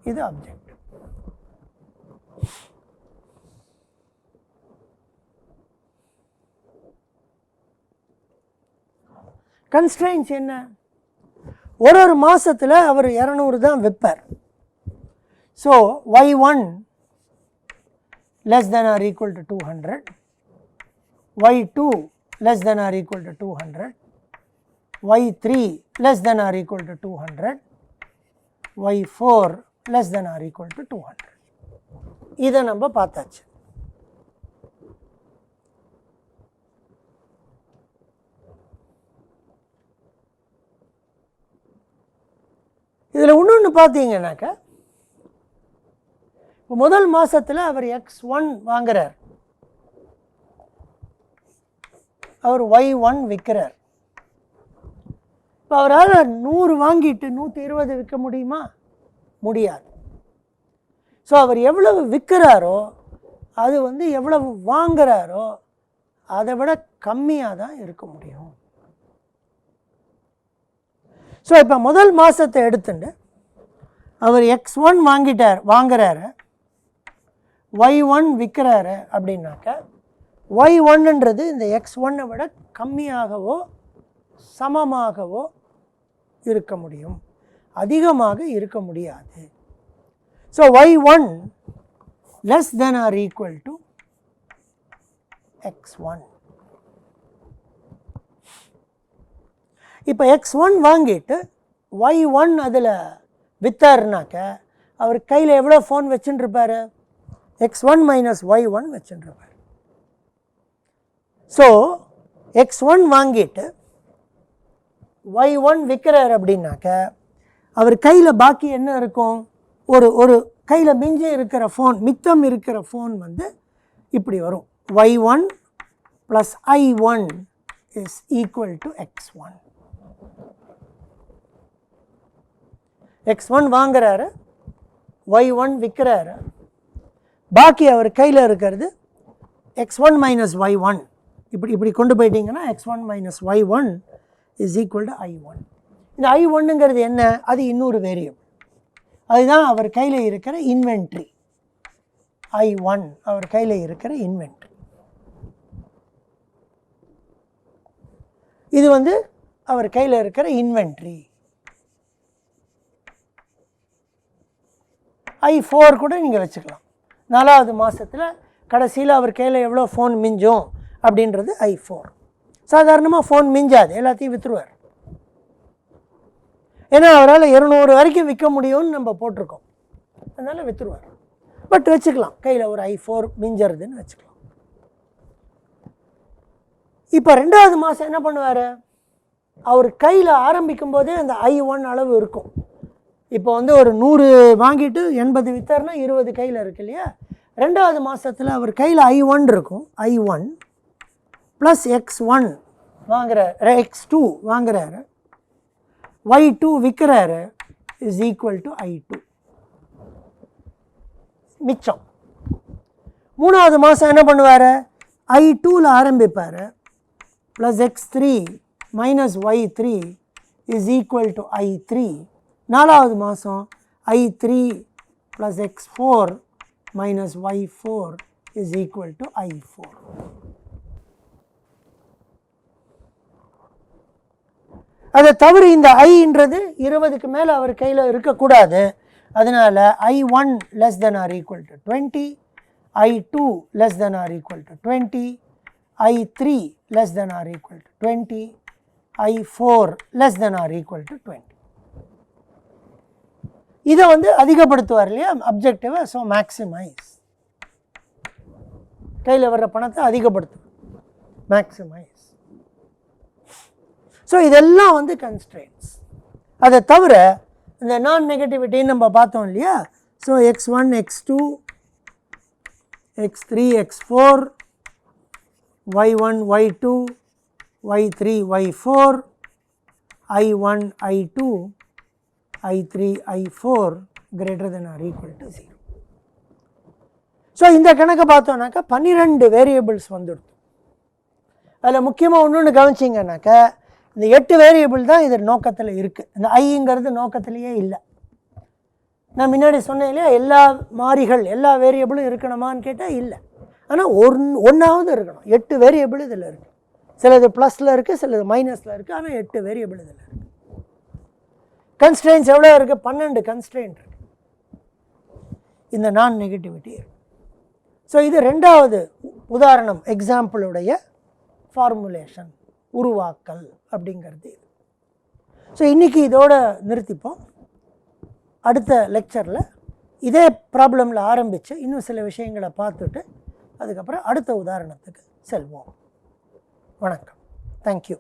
இது அப்ஜெக்டிவ். கன்ஸ்ட்ரெயின்ஸ் என்ன? ஒரு மாதத்தில் அவர் 200 தான் விற்பார். So Y1 less than or equal to 200, Y2 less than or equal to 200, Y3 less than or equal to 200, Y4 less than or equal to 200. இதை நம்ம பார்த்தாச்சு. இதில் இன்னொன்று பார்த்தீங்கன்னாக்கா, இப்போ முதல் மாதத்தில் அவர் X1 வாங்குறார், அவர் Y1 விற்கிறார். இப்போ அவரால் 100 வாங்கிட்டு 120 விற்க முடியுமா? முடியாது. ஸோ அவர் எவ்வளவு விற்கிறாரோ அது வந்து எவ்வளவு வாங்குறாரோ அதை விட கம்மியாக தான் இருக்க முடியும். ஸோ இப்போ முதல் மாதத்தை எடுத்துட்டு அவர் X1 வாங்குறாரு, y1 விற்கிறாரு அப்படின்னாக்க y1ன்றது இந்த x1 விட கம்மியாகவோ சமமாகவோ இருக்க முடியும், அதிகமாக இருக்க முடியாது. So y1 less than or equal to x1. இப்போ x1 வாங்கிட்டு y1 அதில் விற்றாருனாக்க அவர் கையில் எவ்வளோ ஃபோன் வச்சுட்டுருப்பார்? x1 மைனஸ் y1 வச்சுட்டுருப்பார். ஸோ x1 வாங்கிட்டு y1 விற்கிறார் அப்படின்னாக்க அவர் கையில் பாக்கி என்ன இருக்கும்? ஒரு கையில் மிஞ்சி இருக்கிற ஃபோன், மிச்சம் இருக்கிற ஃபோன் வந்து இப்படி வரும். y1 plus i1 is equal to x1. x1 வாங்குறாரு, y1 விற்கிறாரு, பாக்கி அவர் கையில் இருக்கிறது x1 மைனஸ் y1. இப்படி கொண்டு போயிட்டீங்கன்னா x1 minus y1 is equal to i1. இந்த i1ங்கிறது என்ன? அது இன்னொரு வேரியபிள். அதுதான் அவர் கையில் இருக்கிற இன்வென்ட்ரி. i1 அவர் கையில் இருக்கிற இன்வென்ட்ரி. இது வந்து அவர் கையில் இருக்கிற இன்வென்ட்ரி. i4 கூட நீங்கள் வச்சுக்கலாம். 4வது மாதத்தில் கடைசியில் அவர் கையில் எவ்வளோ ஃபோன் மிஞ்சும் அப்படின்றது i4. சாதாரணமாக ஃபோன் மிஞ்சாது, எல்லாத்தையும் விற்றுருவார். ஏன்னா அவரால் 200 வரைக்கும் விற்க முடியும்னு நம்ம போட்டிருக்கோம், அதனால் விற்றுருவார். பட் வச்சுக்கலாம், கையில் ஒரு i4 மிஞ்சறதுன்னு வச்சுக்கலாம். இப்போ 2வது மாதம் என்ன பண்ணுவார்? அவர் கையில் ஆரம்பிக்கும் போதே அந்த i1 அளவு இருக்கும். இப்போ வந்து ஒரு 100 வாங்கிட்டு 80 விற்றார்னா 20 கையில் இருக்கு இல்லையா? 2வது மாதத்தில் அவர் கையில் i1 இருக்கும். i1 ப்ளஸ் x1 வாங்குறாரு, x2 வாங்குறாரு, y2 விற்கிறாரு, is equal to i2 மிச்சம். 3வது மாதம் என்ன பண்ணுவார்? i2ல் ஆரம்பிப்பார், plus x3 minus y3 is equal to i3. 4வது மாதம் i3 plus x4 minus y4 is equal to i4. அதை தவிர இந்த ஐன்றது 20க்கு மேலே அவர் கையில் இருக்கக்கூடாது. அதனால் i1 less than or equal to 20, i2 less than or equal to 20, i3 less than or equal to 20, i4 less than or equal to 20. இதை வந்து அதிகப்படுத்துவார் இல்லையா அப்ஜெக்டிவை. ஸோ மேக்ஸிமைஸ், கையில் வர்ற பணத்தை அதிகப்படுத்தும், மேக்ஸிமைஸ். ஸோ இதெல்லாம் வந்து கன்ஸ்ட்ரெயின்ஸ். அதை தவிர இந்த நான் நெகட்டிவிட்டின்னு நம்ம பார்த்தோம் இல்லையா? So x1 x2 x3 x4 y1 y2 y3 y4 i1 i2 i3 i4 greater than or equal to 0. So இந்த கணக்கை பார்த்தோன்னாக்கா 12 வேரியபிள்ஸ் வந்துடுது. அதில் முக்கியமாக ஒன்று கவனிச்சிங்கன்னாக்கா இந்த 8 வேரியபிள் தான் இது நோக்கத்தில் இருக்குது. இந்த ஐங்கிறது நோக்கத்திலேயே இல்லை. நான் முன்னாடி சொன்னேன் இல்லையா, எல்லா மாறிகள் எல்லா வேரியபிளும் இருக்கணுமான்னு கேட்டால் இல்லை. ஆனால் ஒன்றாவது இருக்கணும். 8 வேரியபிள் இதில் இருக்குது. சிலது ப்ளஸில் இருக்குது, சிலது மைனஸில் இருக்குது, ஆனால் 8 வேரியபிள் இதில் இருக்குது. கன்ஸ்ட்ரெயின்ஸ் எவ்வளோ இருக்குது? 12 கன்ஸ்ட்ரெயின்ட் இருக்குது இந்த நான் நெகட்டிவிட்டி. ஸோ இது 2வது உதாரணம், எக்ஸாம்பிளுடைய ஃபார்முலேஷன், உருவாக்கல் அப்படிங்கிறது. ஸோ இன்றைக்கி இதோடு நிறுத்திப்போம். அடுத்த லெக்சரில் இதே ப்ராப்ளமில் ஆரம்பித்து இன்னும் சில விஷயங்களை பார்த்துட்டு அதுக்கப்புறம் அடுத்த உதாரணத்துக்கு செல்வோம். வணக்கம். தேங்க்யூ.